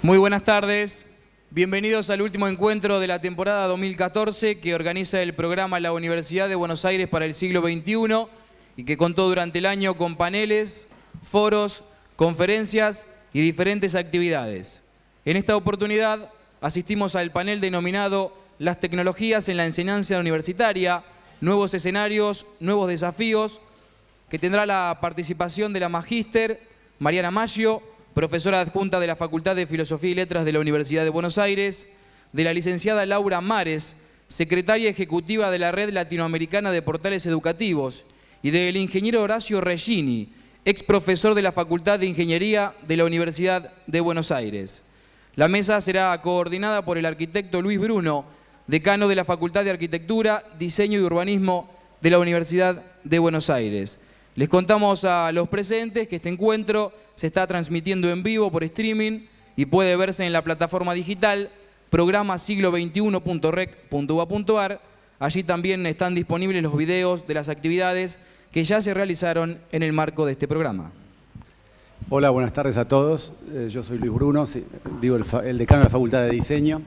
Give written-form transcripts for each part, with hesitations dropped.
Muy buenas tardes. Bienvenidos al último encuentro de la temporada 2014 que organiza el programa La Universidad de Buenos Aires para el siglo XXI y que contó durante el año con paneles, foros, conferencias y diferentes actividades. En esta oportunidad asistimos al panel denominado Las tecnologías en la enseñanza universitaria, nuevos escenarios, nuevos desafíos, que tendrá la participación de la magíster Mariana Maggio, profesora adjunta de la Facultad de Filosofía y Letras de la Universidad de Buenos Aires, de la licenciada Laura Mares, secretaria ejecutiva de la Red Latinoamericana de Portales Educativos, y del ingeniero Horacio Regini, ex profesor de la Facultad de Ingeniería de la Universidad de Buenos Aires. La mesa será coordinada por el arquitecto Luis Bruno, decano de la Facultad de Arquitectura, Diseño y Urbanismo de la Universidad de Buenos Aires. Les contamos a los presentes que este encuentro se está transmitiendo en vivo por streaming y puede verse en la plataforma digital programasiglo21.rec.uba.ar. Allí también están disponibles los videos de las actividades que ya se realizaron en el marco de este programa. Hola, buenas tardes a todos. Yo soy Luis Bruno, el decano de la Facultad de Diseño.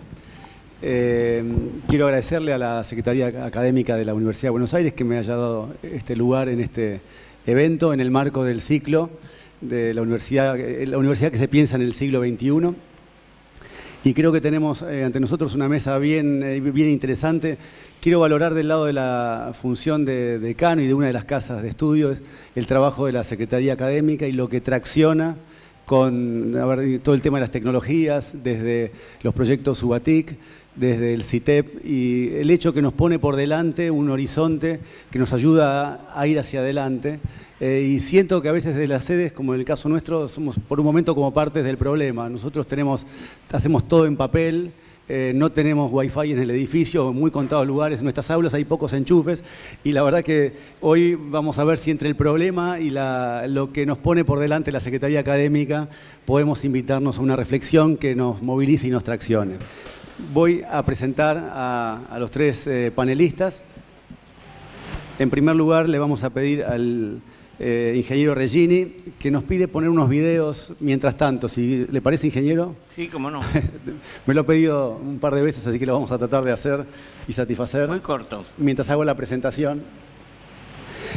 Quiero agradecerle a la Secretaría Académica de la Universidad de Buenos Aires que me haya dado este lugar en este evento en el marco del ciclo de la universidad que se piensa en el siglo XXI. Y creo que tenemos ante nosotros una mesa bien interesante. Quiero valorar del lado de la función de decano y de una de las casas de estudios el trabajo de la Secretaría Académica y lo que tracciona con todo el tema de las tecnologías, desde los proyectos UBATIC, desde el CITEP, y el hecho que nos pone por delante un horizonte que nos ayuda a ir hacia adelante. Y siento que a veces desde las sedes, como en el caso nuestro, somos por un momento como partes del problema. Nosotros hacemos todo en papel, no tenemos wifi en el edificio, en muy contados lugares, en nuestras aulas hay pocos enchufes, y la verdad que hoy vamos a ver si entre el problema y lo que nos pone por delante la Secretaría Académica podemos invitarnos a una reflexión que nos movilice y nos traccione. Voy a presentar a los tres panelistas. En primer lugar, le vamos a pedir al ingeniero Regini, que nos pide poner unos videos mientras tanto. Si le parece, ingeniero. Sí, cómo no. Me lo he pedido un par de veces, así que lo vamos a tratar de hacer y satisfacer. Muy corto. Mientras hago la presentación.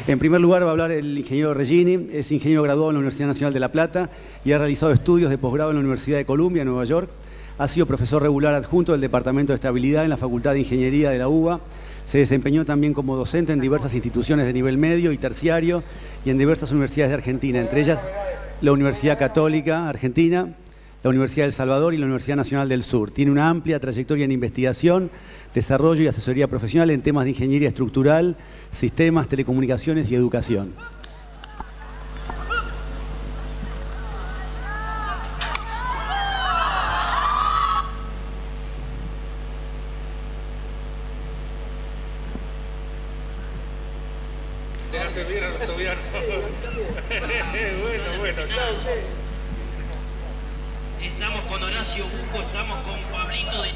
En primer lugar va a hablar el ingeniero Regini. Es ingeniero graduado en la Universidad Nacional de La Plata y ha realizado estudios de posgrado en la Universidad de Columbia, en Nueva York. Ha sido profesor regular adjunto del Departamento de Estabilidad en la Facultad de Ingeniería de la UBA. Se desempeñó también como docente en diversas instituciones de nivel medio y terciario y en diversas universidades de Argentina, entre ellas la Universidad Católica Argentina, la Universidad del Salvador y la Universidad Nacional del Sur. Tiene una amplia trayectoria en investigación, desarrollo y asesoría profesional en temas de ingeniería estructural, sistemas, telecomunicaciones y educación. Estamos con Horacio Buco, estamos con Pablito de...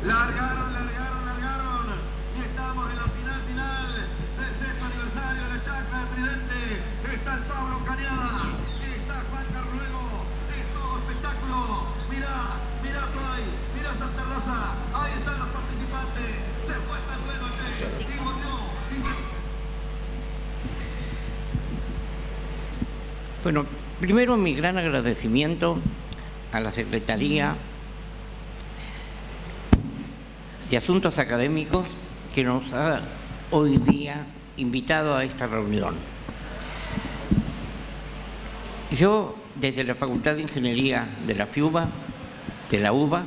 Largaron. Y estamos en la final del sexto aniversario del Chacra del Tridente. Está el Pablo Cañada, está Juan Carruego, es todo espectáculo. Mirá Play, mirá Santa Rosa, ahí están los participantes. Se fue esta duelo, che, y volvió. Bueno, primero mi gran agradecimiento a la Secretaría de Asuntos Académicos que nos ha hoy día invitado a esta reunión. Yo, desde la Facultad de Ingeniería de la FIUBA, de la UBA,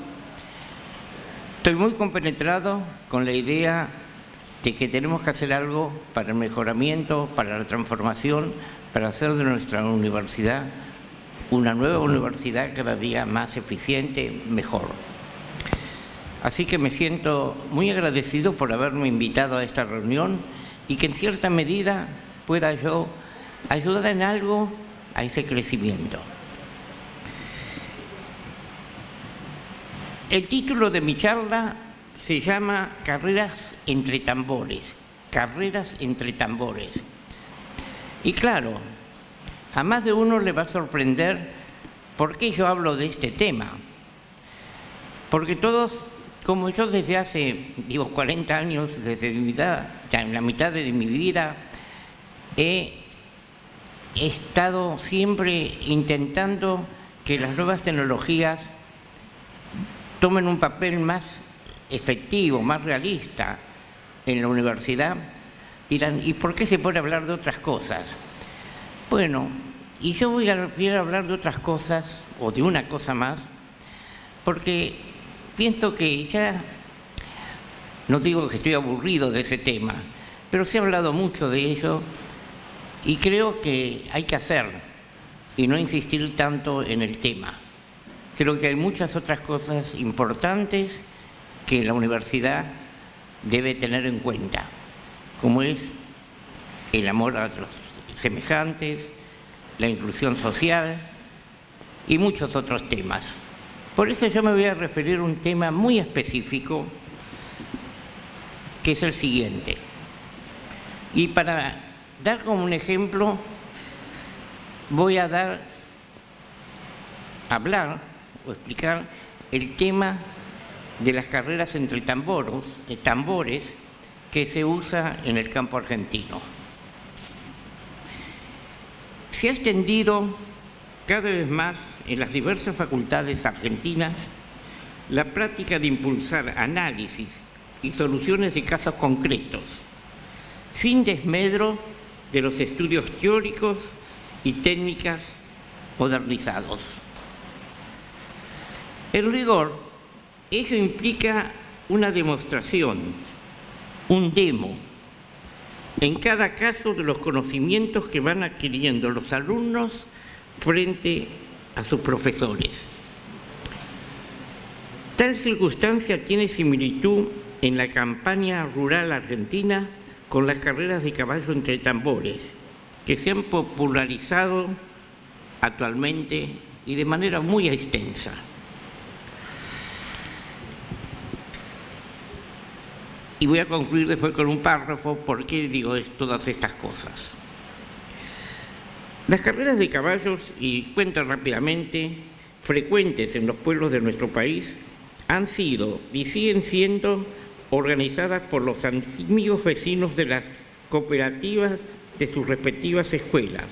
estoy muy compenetrado con la idea de que tenemos que hacer algo para el mejoramiento, para la transformación, para hacer de nuestra universidad una nueva universidad cada día más eficiente, mejor. Así que me siento muy agradecido por haberme invitado a esta reunión y que en cierta medida pueda yo ayudar en algo a ese crecimiento. El título de mi charla se llama Carreras entre tambores. Carreras entre tambores. Y claro, a más de uno le va a sorprender por qué yo hablo de este tema. Porque todos, como yo desde hace, 40 años, desde mi edad, ya en la mitad de mi vida, he estado siempre intentando que las nuevas tecnologías tomen un papel más efectivo, más realista en la universidad. Dirán, ¿y por qué se puede hablar de otras cosas? Bueno, y yo voy a hablar de otras cosas, o de una cosa más, porque pienso que ya, no digo que estoy aburrido de ese tema, pero se ha hablado mucho de ello y creo que hay que hacerlo y no insistir tanto en el tema. Creo que hay muchas otras cosas importantes que la universidad debe tener en cuenta, como es el amor a los semejantes, la inclusión social y muchos otros temas. Por eso yo me voy a referir a un tema muy específico, que es el siguiente. Y para dar como un ejemplo, voy a hablar o explicar el tema de las carreras entre tambores que se usa en el campo argentino. Se ha extendido cada vez más en las diversas facultades argentinas la práctica de impulsar análisis y soluciones de casos concretos, sin desmedro de los estudios teóricos y técnicas modernizados. En rigor, ello implica una demostración, un demo, en cada caso de los conocimientos que van adquiriendo los alumnos frente a sus profesores. Tal circunstancia tiene similitud en la campaña rural argentina con las carreras de caballo entre tambores, que se han popularizado actualmente y de manera muy extensa. Y voy a concluir después con un párrafo por qué digo todas estas cosas. Las carreras de caballos, y cuento rápidamente, frecuentes en los pueblos de nuestro país, han sido y siguen siendo organizadas por los amigos vecinos de las cooperativas de sus respectivas escuelas.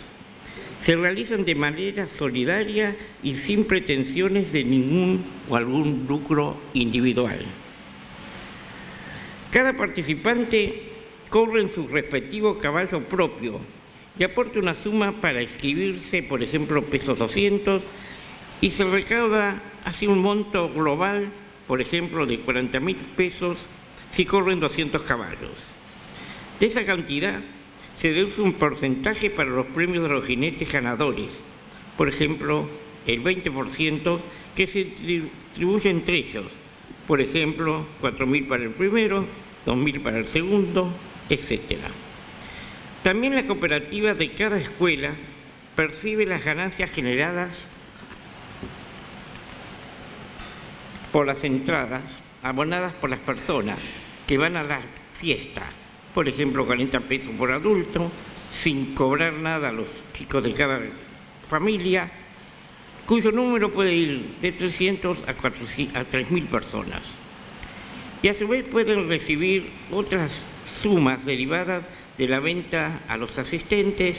Se realizan de manera solidaria y sin pretensiones de ningún o algún lucro individual. Cada participante corre en su respectivo caballo propio y aporta una suma para inscribirse, por ejemplo, pesos 200, y se recauda así un monto global, por ejemplo, de 40.000 pesos si corren 200 caballos. De esa cantidad se deduce un porcentaje para los premios de los jinetes ganadores, por ejemplo, el 20% que se distribuye entre ellos, por ejemplo, 4.000 para el primero, 2.000 para el segundo, etc. También la cooperativa de cada escuela percibe las ganancias generadas por las entradas abonadas por las personas que van a la fiesta, por ejemplo, 40 pesos por adulto, sin cobrar nada a los chicos de cada familia, cuyo número puede ir de 300 a 3.000 personas. Y a su vez pueden recibir otras sumas derivadas de la venta a los asistentes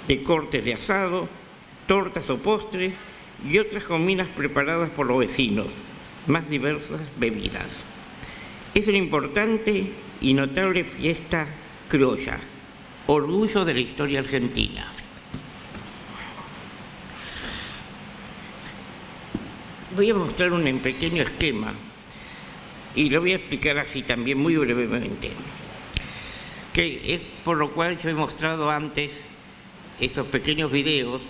de cortes de asado, tortas o postres y otras comidas preparadas por los vecinos, más diversas bebidas. Es una importante y notable fiesta criolla, orgullo de la historia argentina. Voy a mostrar un pequeño esquema y lo voy a explicar así también muy brevemente, que es por lo cual yo he mostrado antes esos pequeños videos.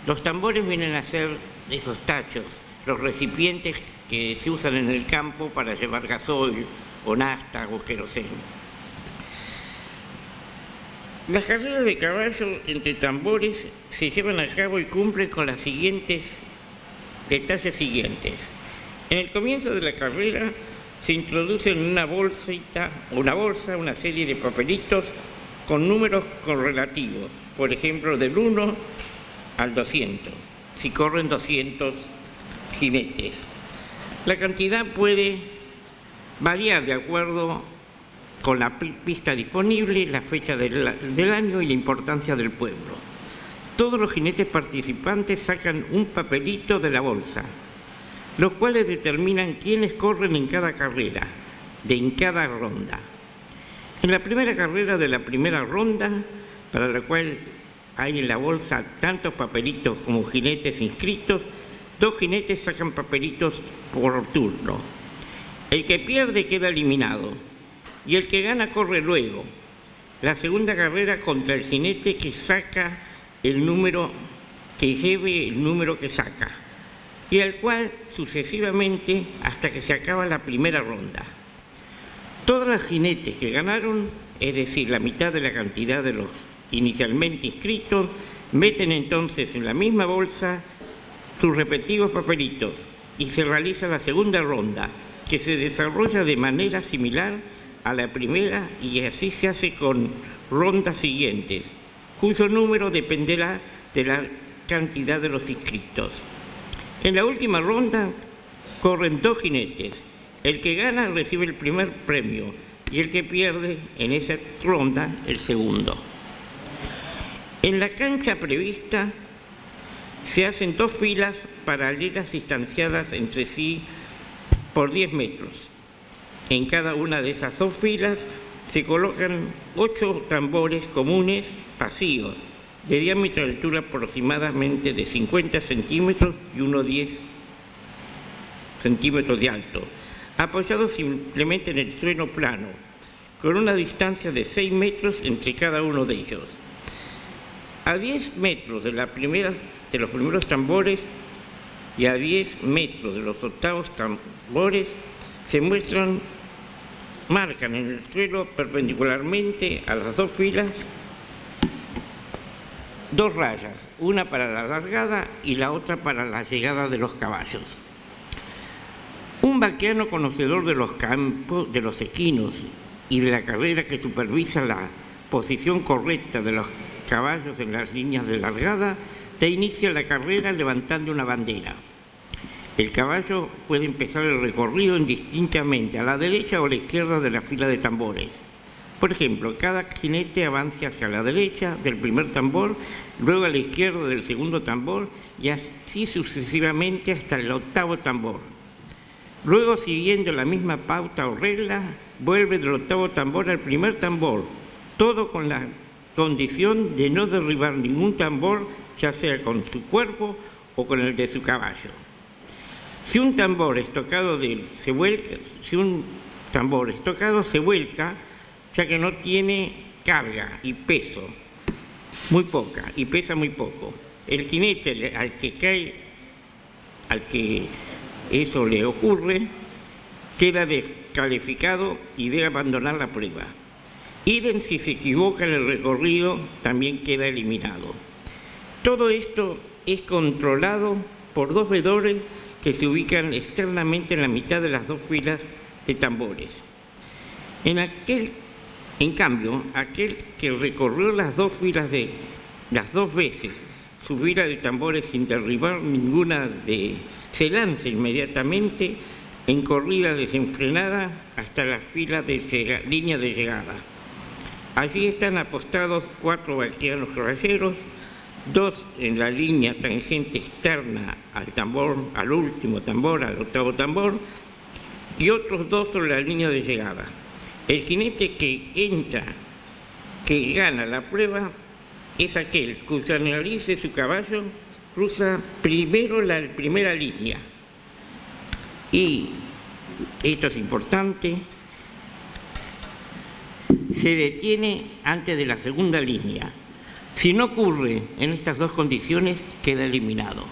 Los tambores vienen a ser esos tachos los recipientes que se usan en el campo para llevar gasoil o nafta o queroseno. Las carreras de caballo entre tambores se llevan a cabo y cumplen con los siguientes detalles siguientes. En el comienzo de la carrera se introduce en una bolsa una serie de papelitos con números correlativos, por ejemplo, del 1 al 200, si corren 200 jinetes. La cantidad puede variar de acuerdo con la pista disponible, la fecha del año y la importancia del pueblo. Todos los jinetes participantes sacan un papelito de la bolsa, los cuales determinan quiénes corren en cada carrera, en cada ronda. En la primera carrera de la primera ronda, para la cual hay en la bolsa tantos papelitos como jinetes inscritos, 2 jinetes sacan papelitos por turno. El que pierde queda eliminado y el que gana corre luego. La segunda carrera contra el jinete que saca el número, que lleve el número que saca, y al cual sucesivamente hasta que se acaba la primera ronda. Todos los jinetes que ganaron, es decir, la mitad de la cantidad de los inicialmente inscritos, meten entonces en la misma bolsa sus respectivos papelitos y se realiza la segunda ronda, que se desarrolla de manera similar a la primera y así se hace con rondas siguientes, cuyo número dependerá de la cantidad de los inscritos. En la última ronda corren 2 jinetes. El que gana recibe el primer premio y el que pierde en esa ronda el segundo. En la cancha prevista se hacen 2 filas paralelas distanciadas entre sí por 10 metros. En cada una de esas 2 filas se colocan 8 tambores comunes vacíos, de diámetro de altura aproximadamente de 50 centímetros y unos 10 centímetros de alto, apoyados simplemente en el suelo plano, con una distancia de 6 metros entre cada uno de ellos. A 10 metros de los primeros tambores y a 10 metros de los octavos tambores se marcan en el suelo perpendicularmente a las 2 filas 2 rayas, una para la largada y la otra para la llegada de los caballos. Un vaqueano conocedor de los campos, de los equinos y de la carrera que supervisa la posición correcta de los caballos en las líneas de largada, te inicia la carrera levantando una bandera. El caballo puede empezar el recorrido indistintamente a la derecha o a la izquierda de la fila de tambores. Por ejemplo, cada jinete avanza hacia la derecha del primer tambor, luego a la izquierda del segundo tambor y así sucesivamente hasta el octavo tambor. Luego, siguiendo la misma pauta o regla, vuelve del octavo tambor al primer tambor, todo con la condición de no derribar ningún tambor, ya sea con su cuerpo o con el de su caballo. Si un tambor estocado se vuelca, ya que no tiene carga y peso, muy poca, y pesa muy poco. El jinete al que eso le ocurre, queda descalificado y debe abandonar la prueba. Idem si se equivoca en el recorrido, también queda eliminado. Todo esto es controlado por 2 veedores que se ubican externamente en la mitad de las 2 filas de tambores. En cambio, aquel que recorrió las 2 filas las 2 veces su fila de tambores sin derribar ninguna se lanza inmediatamente en corrida desenfrenada hasta la fila de línea de llegada. Allí están apostados 4 vaqueanos caballeros, 2 en la línea tangente externa al tambor, al último tambor, al octavo tambor, y otros 2 sobre la línea de llegada. El jinete que gana la prueba, es aquel cuya nariz de su caballo cruza primero la primera línea. Y, esto es importante, se detiene antes de la segunda línea. Si no ocurre en estas 2 condiciones, queda eliminado.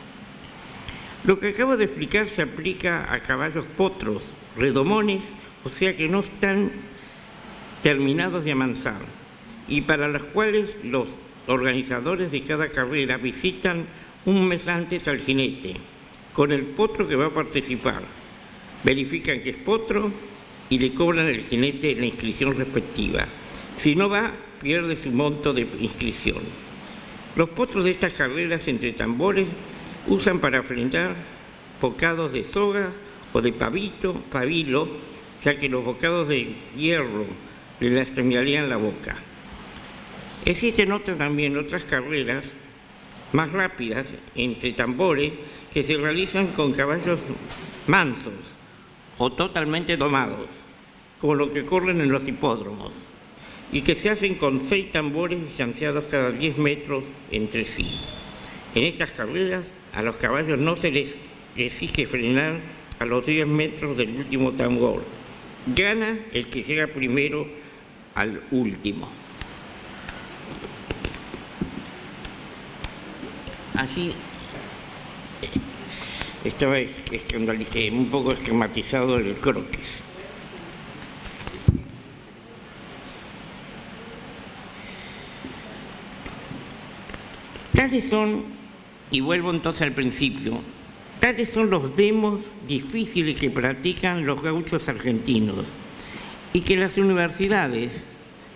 Lo que acabo de explicar se aplica a caballos potros, redomones, o sea que no están terminados de amansar, y para los cuales los organizadores de cada carrera visitan un mes antes al jinete, con el potro que va a participar. Verifican que es potro y le cobran al jinete la inscripción respectiva. Si no va, pierde su monto de inscripción. Los potros de estas carreras entre tambores usan para frenar bocados de soga o de pabilo, ya que los bocados de hierro le lastimarían la boca. Existen también otras carreras más rápidas entre tambores que se realizan con caballos mansos o totalmente domados, como lo que corren en los hipódromos, y que se hacen con 6 tambores distanciados cada 10 metros entre sí. En estas carreras a los caballos no se les exige frenar a los 10 metros del último tambor. Gana el que llega primero al último. Así estaba un poco esquematizado el croquis. Tales son, y vuelvo entonces al principio, tales son los demos difíciles que practican los gauchos argentinos y que las universidades,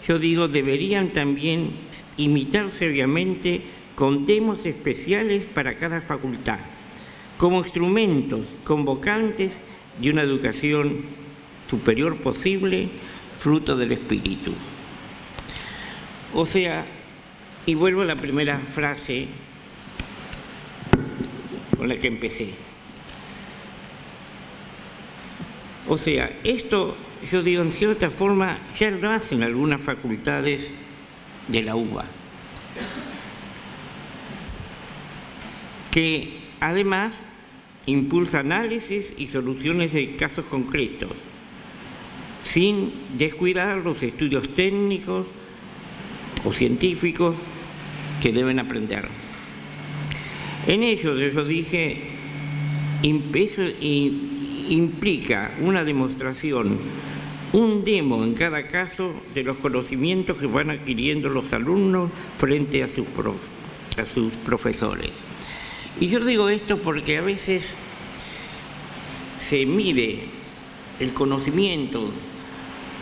yo digo, deberían también imitar seriamente con demos especiales para cada facultad, como instrumentos convocantes de una educación superior posible, fruto del espíritu. O sea, y vuelvo a la primera frase con la que empecé. O sea, esto, yo digo, en cierta forma, ya lo hacen algunas facultades de la UBA, que además impulsa análisis y soluciones de casos concretos, sin descuidar los estudios técnicos o científicos que deben aprender. En ello, yo dije, eso implica una demostración, un demo en cada caso de los conocimientos que van adquiriendo los alumnos frente a sus profesores. Y yo digo esto porque a veces se mide el conocimiento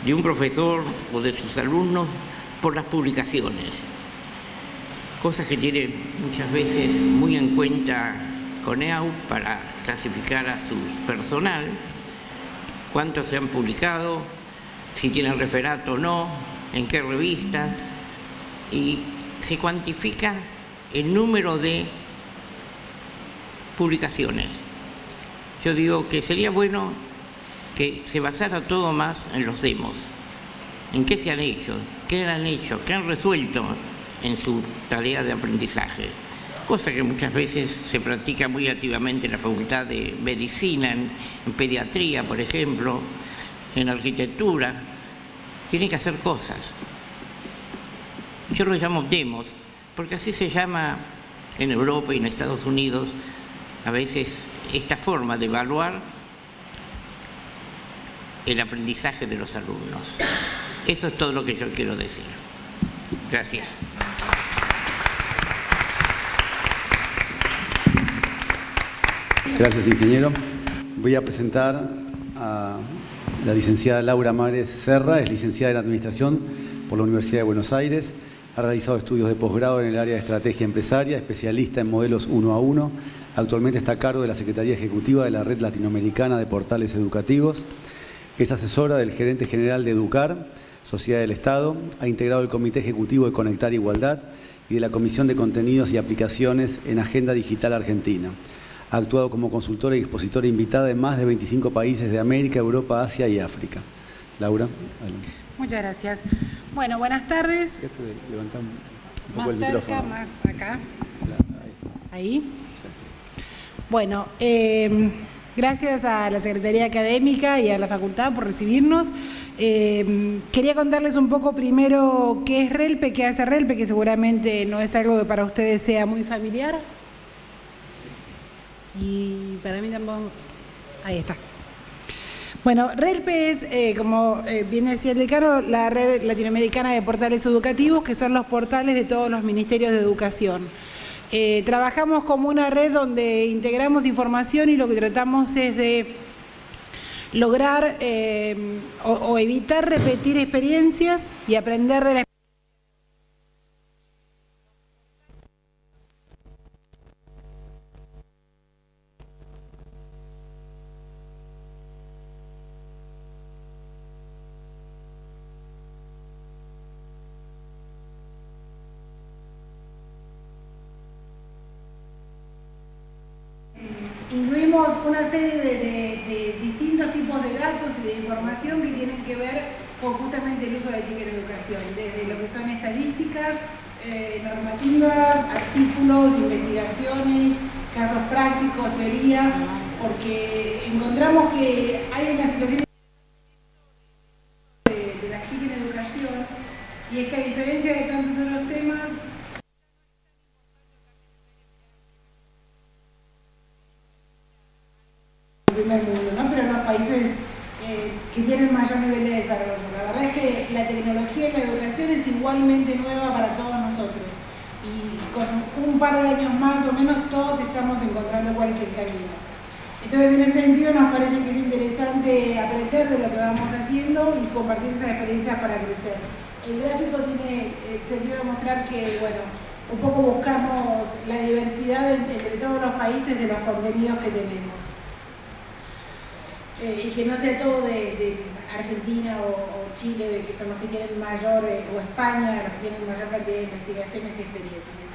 de un profesor o de sus alumnos por las publicaciones, cosas que tiene muchas veces muy en cuenta CONEAU para clasificar a su personal, cuántos se han publicado, si tienen referato o no, en qué revista, y se cuantifica el número de publicaciones. Yo digo que sería bueno que se basara todo más en los demos, en qué se han hecho, qué han hecho, qué han resuelto en su tarea de aprendizaje, cosa que muchas veces se practica muy activamente en la Facultad de Medicina, en Pediatría, por ejemplo, en Arquitectura. Tienen que hacer cosas. Yo lo llamo demos, porque así se llama en Europa y en Estados Unidos a veces esta forma de evaluar el aprendizaje de los alumnos. Eso es todo lo que yo quiero decir. Gracias. Gracias, ingeniero. Voy a presentar a la licenciada Laura Mares Serra, es licenciada en Administración por la Universidad de Buenos Aires, ha realizado estudios de posgrado en el área de Estrategia Empresaria, especialista en modelos 1 a 1, actualmente está a cargo de la Secretaría Ejecutiva de la Red Latinoamericana de Portales Educativos, es asesora del Gerente General de Educar, Sociedad del Estado, ha integrado el Comité Ejecutivo de Conectar Igualdad y de la Comisión de Contenidos y Aplicaciones en Agenda Digital Argentina. Ha actuado como consultora y expositora invitada en más de 25 países de América, Europa, Asia y África. Laura, adelante. Muchas gracias. Bueno, buenas tardes. Levanta un poco Más el cerca, micrófono. más acá. Ahí. Bueno, gracias a la Secretaría Académica y a la Facultad por recibirnos. Quería contarles un poco primero qué es RELPE, qué hace RELPE, que seguramente no es algo que para ustedes sea muy familiar. Y para mí tampoco... Ahí está. Bueno, RELPE es, como bien decía el decano, la red latinoamericana de portales educativos, que son los portales de todos los ministerios de educación. Trabajamos como una red donde integramos información y lo que tratamos es de lograr o evitar repetir experiencias y aprender de la incluimos una serie de distintos tipos de datos y de información que tienen que ver con justamente el uso de TIC en educación, desde lo que son estadísticas, normativas, artículos, investigaciones, casos prácticos, teoría, porque encontramos que hay una situación de las TIC en educación, y es que a diferencia de tantos otros temas, primer mundo, ¿no? Pero en los países que tienen mayor nivel de desarrollo. La verdad es que la tecnología en la educación es igualmente nueva para todos nosotros, y con un par de años más o menos todos estamos encontrando cuál es el camino. Entonces, en ese sentido nos parece que es interesante aprender de lo que vamos haciendo y compartir esas experiencias para crecer. El gráfico tiene el sentido de mostrar que, bueno, un poco buscamos la diversidad entre todos los países de los contenidos que tenemos. Y que no sea todo de Argentina o Chile, que son los que tienen mayor, o España, los que tienen mayor cantidad de investigaciones y experiencias.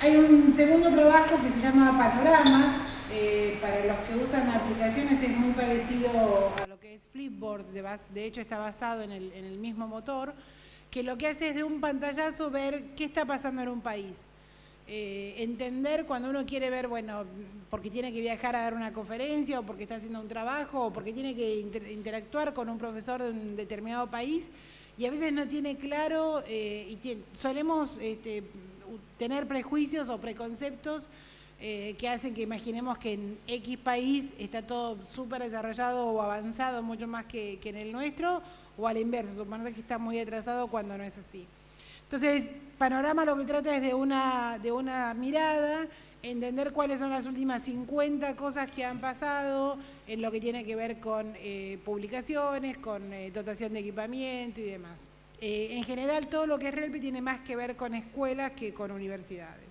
Hay un segundo trabajo que se llama Panorama, para los que usan aplicaciones es muy parecido a lo que es Flipboard, de hecho está basado en el mismo motor, que lo que hace es de un pantallazo ver qué está pasando en un país. Entender cuando uno quiere ver, bueno, porque tiene que viajar a dar una conferencia o porque está haciendo un trabajo o porque tiene que interactuar con un profesor de un determinado país y a veces no tiene claro solemos tener prejuicios o preconceptos que hacen que imaginemos que en X país está todo súper desarrollado o avanzado mucho más que en el nuestro, o al inverso, suponer que está muy atrasado cuando no es así. Entonces, Panorama lo que trata es de una mirada, entender cuáles son las últimas 50 cosas que han pasado en lo que tiene que ver con publicaciones, con dotación de equipamiento y demás. En general, todo lo que es RELPE tiene más que ver con escuelas que con universidades.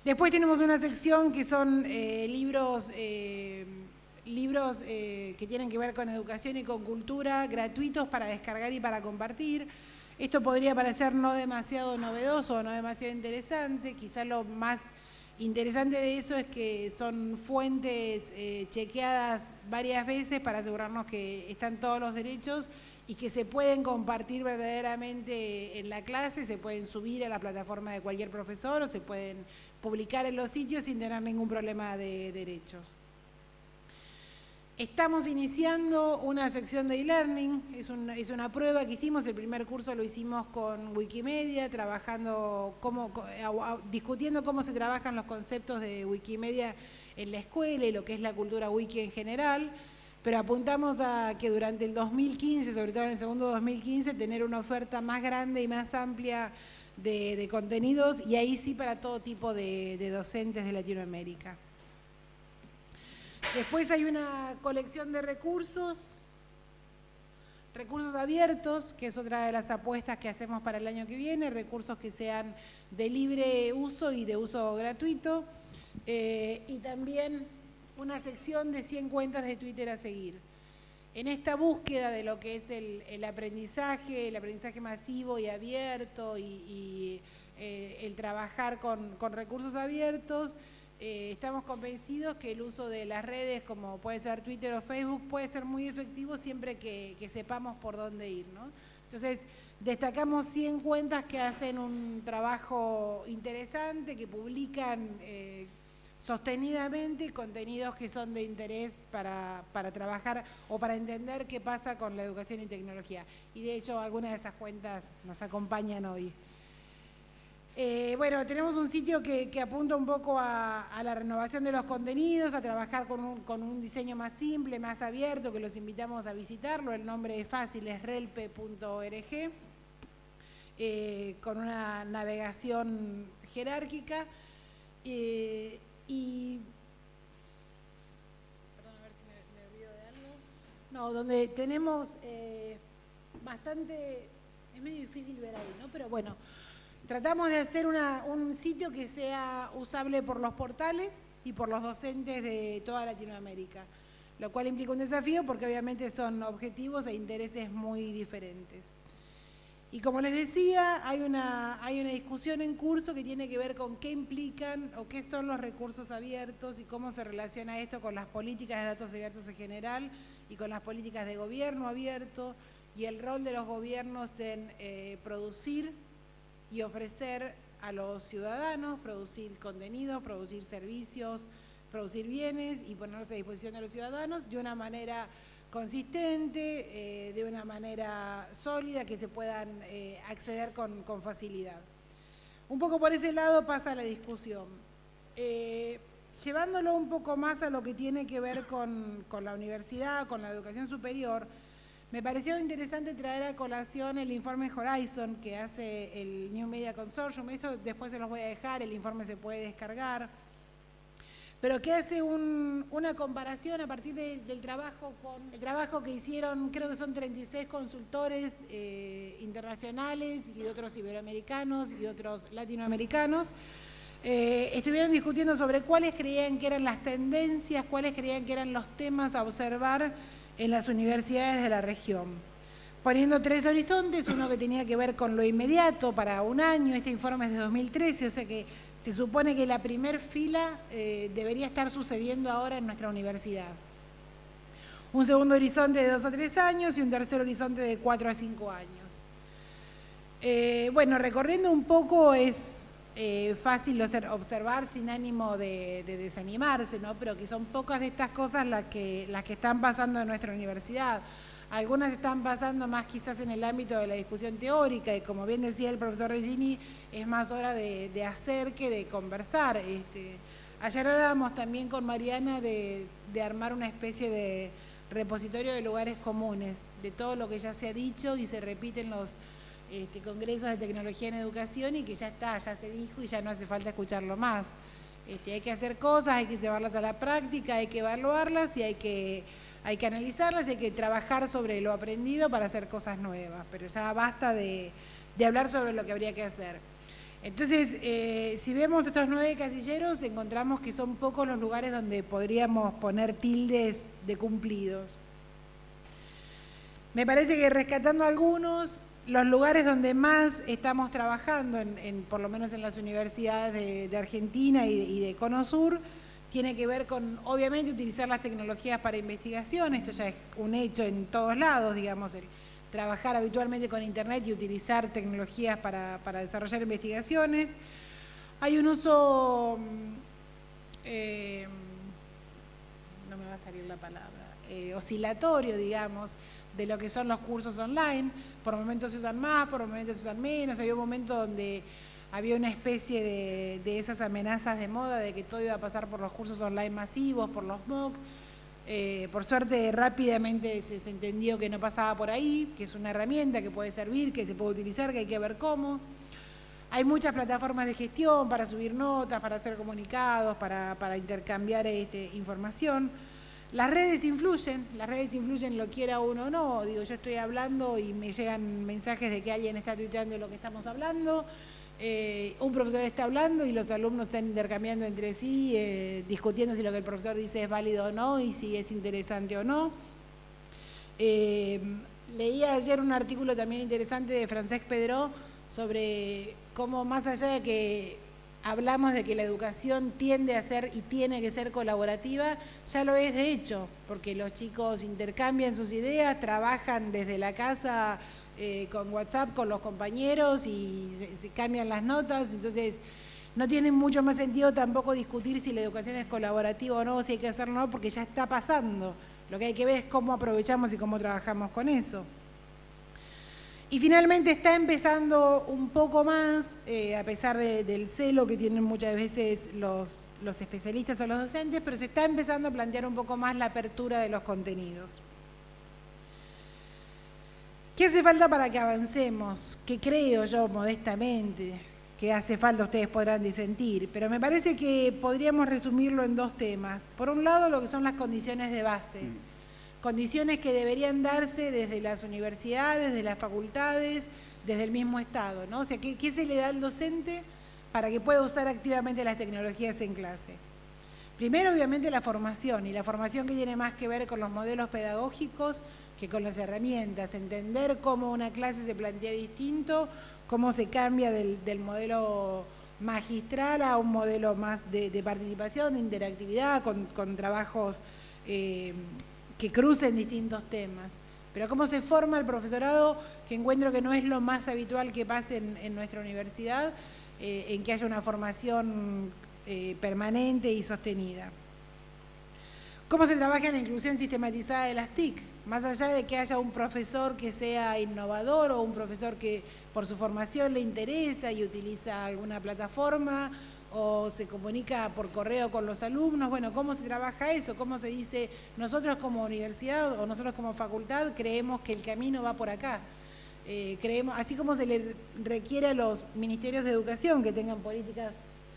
Después tenemos una sección que son libros que tienen que ver con educación y con cultura, gratuitos para descargar y para compartir. Esto podría parecer no demasiado novedoso o no demasiado interesante, quizás lo más interesante de eso es que son fuentes chequeadas varias veces para asegurarnos que están todos los derechos y que se pueden compartir verdaderamente en la clase, se pueden subir a la plataforma de cualquier profesor o se pueden publicar en los sitios sin tener ningún problema de derechos. Estamos iniciando una sección de e-learning, es una prueba que hicimos, el primer curso lo hicimos con Wikimedia, discutiendo cómo se trabajan los conceptos de Wikimedia en la escuela y lo que es la cultura wiki en general, pero apuntamos a que durante el 2015, sobre todo en el segundo 2015, tener una oferta más grande y más amplia de contenidos, y ahí sí para todo tipo de docentes de Latinoamérica. Después hay una colección de recursos abiertos, que es otra de las apuestas que hacemos para el año que viene, recursos que sean de libre uso y de uso gratuito, y también una sección de 100 cuentas de Twitter a seguir. En esta búsqueda de lo que es el aprendizaje masivo y abierto y el trabajar con recursos abiertos, estamos convencidos que el uso de las redes, como puede ser Twitter o Facebook, puede ser muy efectivo siempre que sepamos por dónde ir, ¿no? Entonces, destacamos 100 cuentas que hacen un trabajo interesante, que publican sostenidamente contenidos que son de interés para trabajar o para entender qué pasa con la educación y tecnología. Y de hecho, algunas de esas cuentas nos acompañan hoy. Bueno, tenemos un sitio que apunta un poco a la renovación de los contenidos, a trabajar con un diseño más simple, más abierto, que los invitamos a visitarlo. El nombre es fácil, es relpe.org, con una navegación jerárquica. Perdón, a ver si me olvido de algo. No, donde tenemos bastante, es medio difícil ver ahí, ¿no? Pero bueno, tratamos de hacer un sitio que sea usable por los portales y por los docentes de toda Latinoamérica, lo cual implica un desafío porque obviamente son objetivos e intereses muy diferentes. Y como les decía, hay una discusión en curso que tiene que ver con qué implican o qué son los recursos abiertos y cómo se relaciona esto con las políticas de datos abiertos en general y con las políticas de gobierno abierto y el rol de los gobiernos en producir y ofrecer a los ciudadanos, producir contenidos, producir servicios, producir bienes y ponerlos a disposición de los ciudadanos de una manera consistente, de una manera sólida, que se puedan acceder con facilidad. Un poco por ese lado pasa la discusión. Llevándolo un poco más a lo que tiene que ver con la universidad, con la educación superior, me pareció interesante traer a colación el informe Horizon que hace el New Media Consortium. Esto después se los voy a dejar, el informe se puede descargar, pero que hace una comparación a partir del trabajo el trabajo que hicieron, creo que son 36 consultores internacionales y otros iberoamericanos y otros latinoamericanos. Estuvieron discutiendo sobre cuáles creían que eran las tendencias, cuáles creían que eran los temas a observar en las universidades de la región, poniendo 3 horizontes, uno que tenía que ver con lo inmediato para un año. Este informe es de 2013, o sea que se supone que la primer fila debería estar sucediendo ahora en nuestra universidad. Un segundo horizonte de 2 a 3 años y un tercer horizonte de 4 a 5 años. Bueno, recorriendo un poco es fácil observar sin ánimo de desanimarse, ¿no? Pero que son pocas de estas cosas las que están pasando en nuestra universidad. Algunas están pasando más quizás en el ámbito de la discusión teórica y como bien decía el profesor Regini, es más hora de hacer que de conversar. Ayer hablábamos también con Mariana de armar una especie de repositorio de lugares comunes, de todo lo que ya se ha dicho y se repite en los congresos de tecnología en educación y que ya está, ya se dijo y ya no hace falta escucharlo más. Hay que hacer cosas, hay que llevarlas a la práctica, hay que evaluarlas y hay que analizarlas y hay que trabajar sobre lo aprendido para hacer cosas nuevas, pero ya basta de hablar sobre lo que habría que hacer. Entonces, si vemos estos 9 casilleros, encontramos que son pocos los lugares donde podríamos poner tildes de cumplidos. Me parece que rescatando algunos, los lugares donde más estamos trabajando, por lo menos en las universidades de Argentina y de Cono Sur, tiene que ver con, obviamente, utilizar las tecnologías para investigación. Esto ya es un hecho en todos lados, digamos, el trabajar habitualmente con Internet y utilizar tecnologías para desarrollar investigaciones. Hay un uso, no me va a salir la palabra, oscilatorio, digamos, de lo que son los cursos online. Por momentos se usan más, por momentos se usan menos. Había un momento donde había una especie de esas amenazas de moda de que todo iba a pasar por los cursos online masivos, por los MOOC. Por suerte rápidamente se entendió que no pasaba por ahí, que es una herramienta que puede servir, que se puede utilizar, que hay que ver cómo. Hay muchas plataformas de gestión para subir notas, para hacer comunicados, para intercambiar información. Las redes influyen, lo quiera uno o no. Digo, yo estoy hablando y me llegan mensajes de que alguien está tuiteando de lo que estamos hablando. Un profesor está hablando y los alumnos están intercambiando entre sí, discutiendo si lo que el profesor dice es válido o no y si es interesante o no. Leí ayer un artículo también interesante de Francesc Pedró sobre cómo, más allá de que hablamos de que la educación tiende a ser y tiene que ser colaborativa, ya lo es de hecho, porque los chicos intercambian sus ideas, trabajan desde la casa con WhatsApp con los compañeros y se cambian las notas. Entonces no tiene mucho más sentido tampoco discutir si la educación es colaborativa o no, si hay que hacerlo o no, porque ya está pasando. Lo que hay que ver es cómo aprovechamos y cómo trabajamos con eso. Y finalmente está empezando un poco más, a pesar del celo que tienen muchas veces los especialistas o los docentes, pero se está empezando a plantear un poco más la apertura de los contenidos. ¿Qué hace falta para que avancemos? ¿Qué creo yo modestamente que hace falta? Ustedes podrán disentir, pero me parece que podríamos resumirlo en dos temas. Por un lado, lo que son las condiciones de base. Condiciones que deberían darse desde las universidades, desde las facultades, desde el mismo Estado, ¿no? O sea, ¿qué se le da al docente para que pueda usar activamente las tecnologías en clase? Primero, obviamente, la formación, y la formación que tiene más que ver con los modelos pedagógicos que con las herramientas. Entender cómo una clase se plantea distinto, cómo se cambia del modelo magistral a un modelo más de participación, de interactividad, con trabajos que crucen distintos temas. Pero cómo se forma el profesorado, que encuentro que no es lo más habitual que pase en nuestra universidad, en que haya una formación permanente y sostenida. ¿Cómo se trabaja en la inclusión sistematizada de las TIC? Más allá de que haya un profesor que sea innovador o un profesor que por su formación le interesa y utiliza alguna plataforma o se comunica por correo con los alumnos, bueno, ¿cómo se trabaja eso? ¿Cómo se dice, nosotros como universidad o nosotros como facultad creemos que el camino va por acá? Creemos, así como se le requiere a los ministerios de educación que tengan políticas,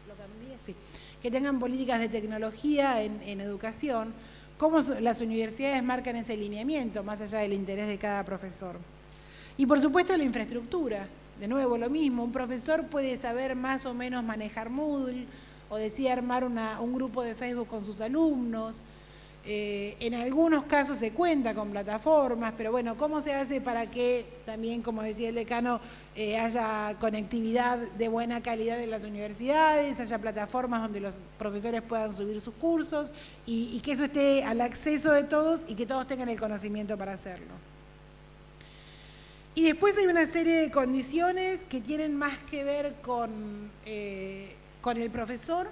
¿lo cambié? Sí, que tengan políticas de tecnología en educación, cómo las universidades marcan ese lineamiento, más allá del interés de cada profesor. Y por supuesto la infraestructura. De nuevo, lo mismo, un profesor puede saber más o menos manejar Moodle o decide armar un grupo de Facebook con sus alumnos. En algunos casos se cuenta con plataformas, pero bueno, ¿cómo se hace para que también, como decía el decano, haya conectividad de buena calidad en las universidades, haya plataformas donde los profesores puedan subir sus cursos y que eso esté al acceso de todos y que todos tengan el conocimiento para hacerlo? Y después hay una serie de condiciones que tienen más que ver con el profesor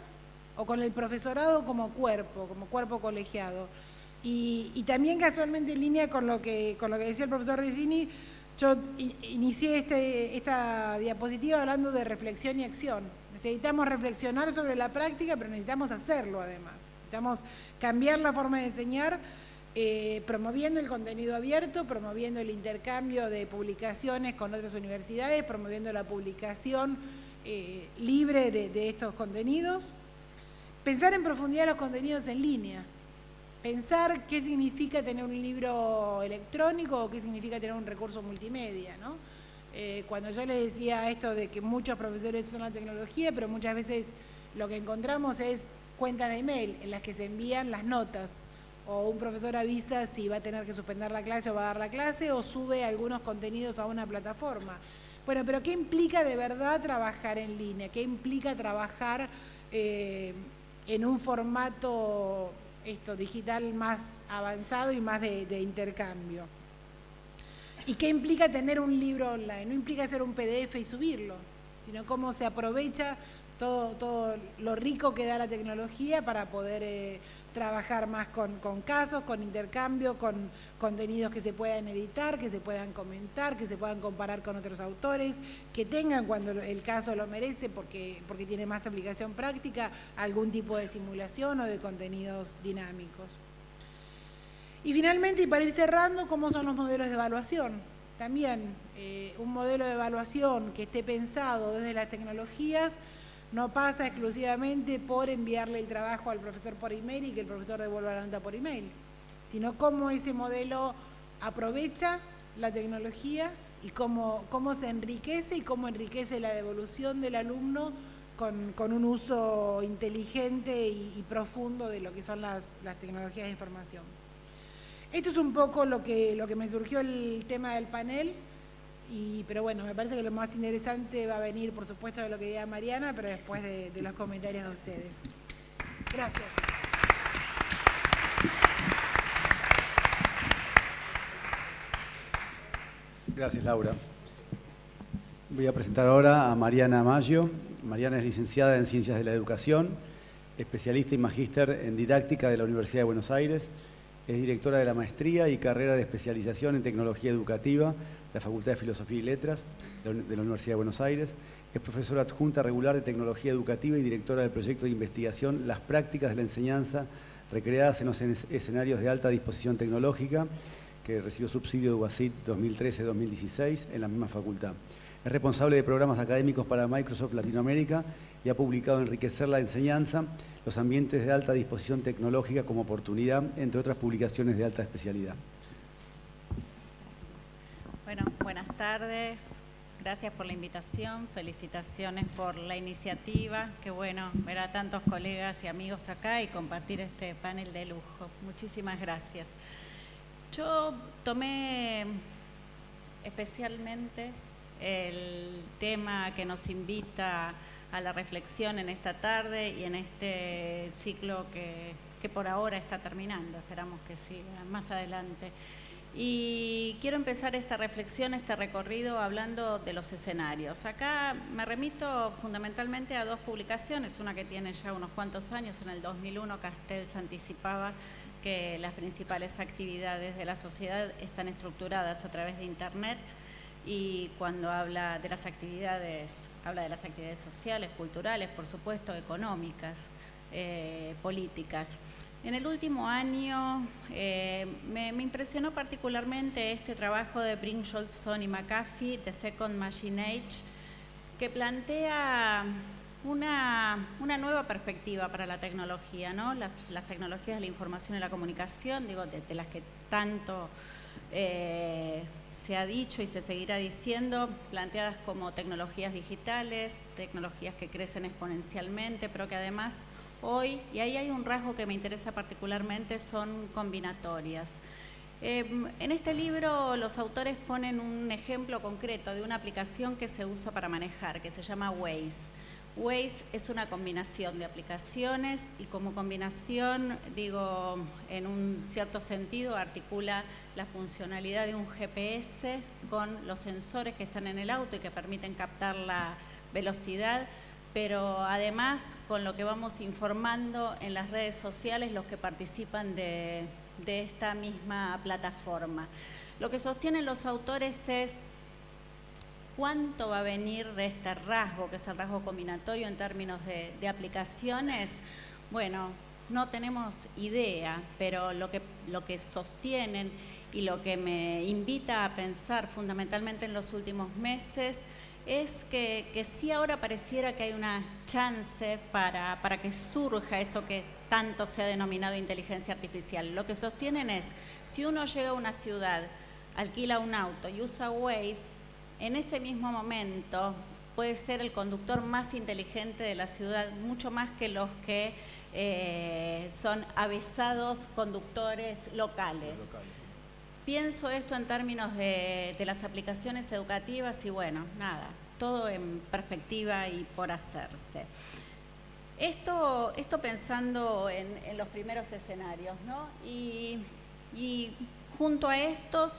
o con el profesorado como cuerpo colegiado. Y también casualmente en línea con lo que decía el profesor Rizzini, yo inicié esta diapositiva hablando de reflexión y acción. Necesitamos reflexionar sobre la práctica, pero necesitamos hacerlo además. Necesitamos cambiar la forma de enseñar, promoviendo el contenido abierto, promoviendo el intercambio de publicaciones con otras universidades, promoviendo la publicación libre de estos contenidos. Pensar en profundidad los contenidos en línea. Pensar qué significa tener un libro electrónico o qué significa tener un recurso multimedia, ¿no? Cuando yo les decía esto de que muchos profesores usan la tecnología, pero muchas veces lo que encontramos es cuentas de email en las que se envían las notas, o un profesor avisa si va a tener que suspender la clase o va a dar la clase, o sube algunos contenidos a una plataforma. Bueno, pero ¿qué implica de verdad trabajar en línea? ¿Qué implica trabajar en un formato digital más avanzado y más de intercambio? ¿Y qué implica tener un libro online? No implica hacer un PDF y subirlo, sino cómo se aprovecha todo lo rico que da la tecnología para poder trabajar más con casos, con intercambio, con contenidos que se puedan editar, que se puedan comentar, que se puedan comparar con otros autores, que tengan, cuando el caso lo merece, porque tiene más aplicación práctica, algún tipo de simulación o de contenidos dinámicos. Y finalmente, y para ir cerrando, ¿cómo son los modelos de evaluación? También un modelo de evaluación que esté pensado desde las tecnologías no pasa exclusivamente por enviarle el trabajo al profesor por email y que el profesor devuelva la nota por email, sino cómo ese modelo aprovecha la tecnología y cómo se enriquece y cómo enriquece la devolución del alumno con un uso inteligente y profundo de lo que son las tecnologías de información. Esto es un poco lo que me surgió el tema del panel. Pero bueno, me parece que lo más interesante va a venir, por supuesto, de lo que diga Mariana, pero después de los comentarios de ustedes. Gracias. Gracias, Laura. Voy a presentar ahora a Mariana Maggio. Mariana es licenciada en Ciencias de la Educación, especialista y magíster en Didáctica de la Universidad de Buenos Aires. Es directora de la maestría y carrera de especialización en tecnología educativa de la Facultad de Filosofía y Letras de la Universidad de Buenos Aires. Es profesora adjunta regular de tecnología educativa y directora del proyecto de investigación Las prácticas de la enseñanza recreadas en los escenarios de alta disposición tecnológica, que recibió subsidio de UASIT 2013-2016 en la misma facultad. Es responsable de programas académicos para Microsoft Latinoamérica y ha publicado Enriquecer la enseñanza, los ambientes de alta disposición tecnológica como oportunidad, entre otras publicaciones de alta especialidad. Bueno, buenas tardes. Gracias por la invitación, felicitaciones por la iniciativa. Qué bueno ver a tantos colegas y amigos acá y compartir este panel de lujo. Muchísimas gracias. Yo tomé especialmente el tema que nos invita a la reflexión en esta tarde y en este ciclo que por ahora está terminando, esperamos que siga más adelante. Y quiero empezar esta reflexión, este recorrido, hablando de los escenarios. Acá me remito fundamentalmente a dos publicaciones, una que tiene ya unos cuantos años. En el 2001 Castells anticipaba que las principales actividades de la sociedad están estructuradas a través de Internet, y cuando habla de las actividades, habla de las actividades sociales, culturales, por supuesto, económicas, políticas. En el último año me impresionó particularmente este trabajo de Brynjolfsson y McAfee, The Second Machine Age, que plantea una nueva perspectiva para la tecnología, ¿no? Las tecnologías de la información y la comunicación, digo, de las que tanto se ha dicho y se seguirá diciendo, planteadas como tecnologías digitales, tecnologías que crecen exponencialmente, pero que además hoy, y ahí hay un rasgo que me interesa particularmente, son combinatorias. En este libro los autores ponen un ejemplo concreto de una aplicación que se usa para manejar, que se llama Waze. Waze es una combinación de aplicaciones y como combinación, digo, en un cierto sentido, articula la funcionalidad de un GPS con los sensores que están en el auto y que permiten captar la velocidad, pero además con lo que vamos informando en las redes sociales los que participan de esta misma plataforma. Lo que sostienen los autores es cuánto va a venir de este rasgo, que es el rasgo combinatorio en términos de aplicaciones. Bueno, no tenemos idea, pero lo que sostienen y lo que me invita a pensar fundamentalmente en los últimos meses es que sí ahora pareciera que hay una chance para que surja eso que tanto se ha denominado inteligencia artificial. Lo que sostienen es, si uno llega a una ciudad, alquila un auto y usa Waze, en ese mismo momento puede ser el conductor más inteligente de la ciudad, mucho más que los que son avesados conductores locales. Pienso esto en términos de las aplicaciones educativas y bueno, nada, todo en perspectiva y por hacerse. Esto pensando en los primeros escenarios, ¿no? Y junto a estos,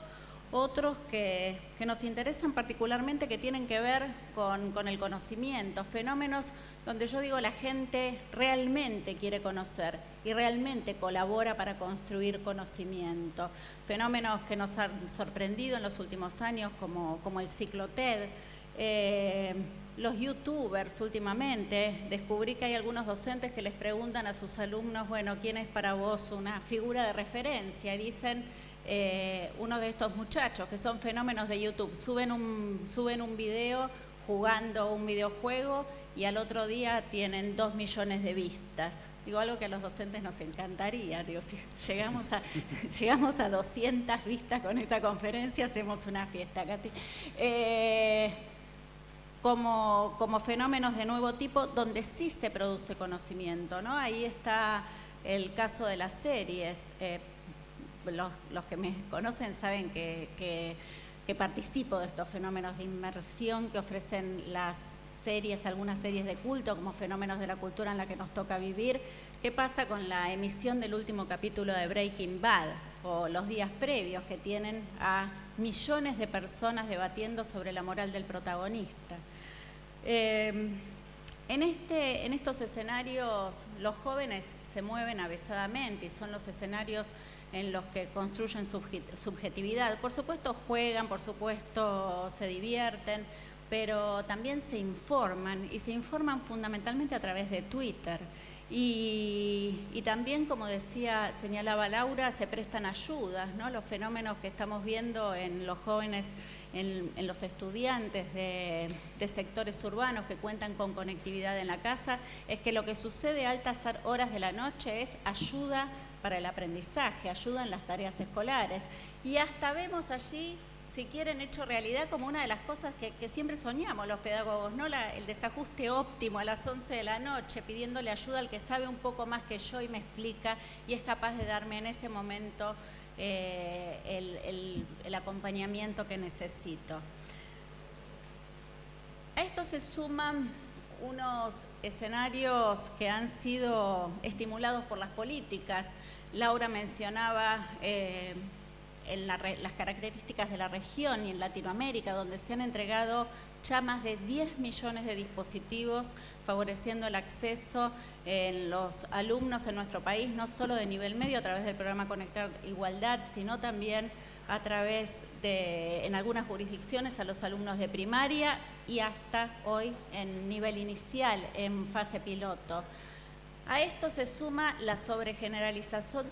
otros que nos interesan particularmente, que tienen que ver con el conocimiento, fenómenos donde yo digo la gente realmente quiere conocer y realmente colabora para construir conocimiento. Fenómenos que nos han sorprendido en los últimos años como el ciclo TED, los youtubers últimamente. Descubrí que hay algunos docentes que les preguntan a sus alumnos, bueno, ¿quién es para vos una figura de referencia? Y dicen, uno de estos muchachos que son fenómenos de YouTube, suben un video jugando un videojuego y al otro día tienen 2 millones de vistas. Digo, algo que a los docentes nos encantaría. Digo, si llegamos a 200 vistas con esta conferencia, hacemos una fiesta, Katy. Como fenómenos de nuevo tipo, donde sí se produce conocimiento, ¿no? Ahí está el caso de las series. Los que me conocen saben que participo de estos fenómenos de inmersión que ofrecen las series, algunas series de culto, como fenómenos de la cultura en la que nos toca vivir. ¿Qué pasa con la emisión del último capítulo de Breaking Bad o los días previos, que tienen a millones de personas debatiendo sobre la moral del protagonista? En estos escenarios los jóvenes se mueven avesadamente y son los escenarios en los que construyen subjetividad. Por supuesto juegan, por supuesto se divierten, pero también se informan, y se informan fundamentalmente a través de Twitter. Y también, como señalaba Laura, se prestan ayudas, ¿no? Los fenómenos que estamos viendo en los jóvenes, en los estudiantes de sectores urbanos que cuentan con conectividad en la casa, es que lo que sucede a altas horas de la noche es ayuda para el aprendizaje, ayuda en las tareas escolares. Y hasta vemos allí, si quieren, hecho realidad como una de las cosas que siempre soñamos los pedagogos, ¿no? El desajuste óptimo a las 11 de la noche, pidiéndole ayuda al que sabe un poco más que yo y me explica y es capaz de darme en ese momento el acompañamiento que necesito. A esto se suman unos escenarios que han sido estimulados por las políticas. Laura mencionaba las características de la región y en Latinoamérica, donde se han entregado ya más de 10 millones de dispositivos favoreciendo el acceso en los alumnos en nuestro país, no solo de nivel medio a través del programa Conectar Igualdad, sino también a través de, en algunas jurisdicciones, a los alumnos de primaria y hasta hoy en nivel inicial, en fase piloto. A esto se suma la sobregeneralización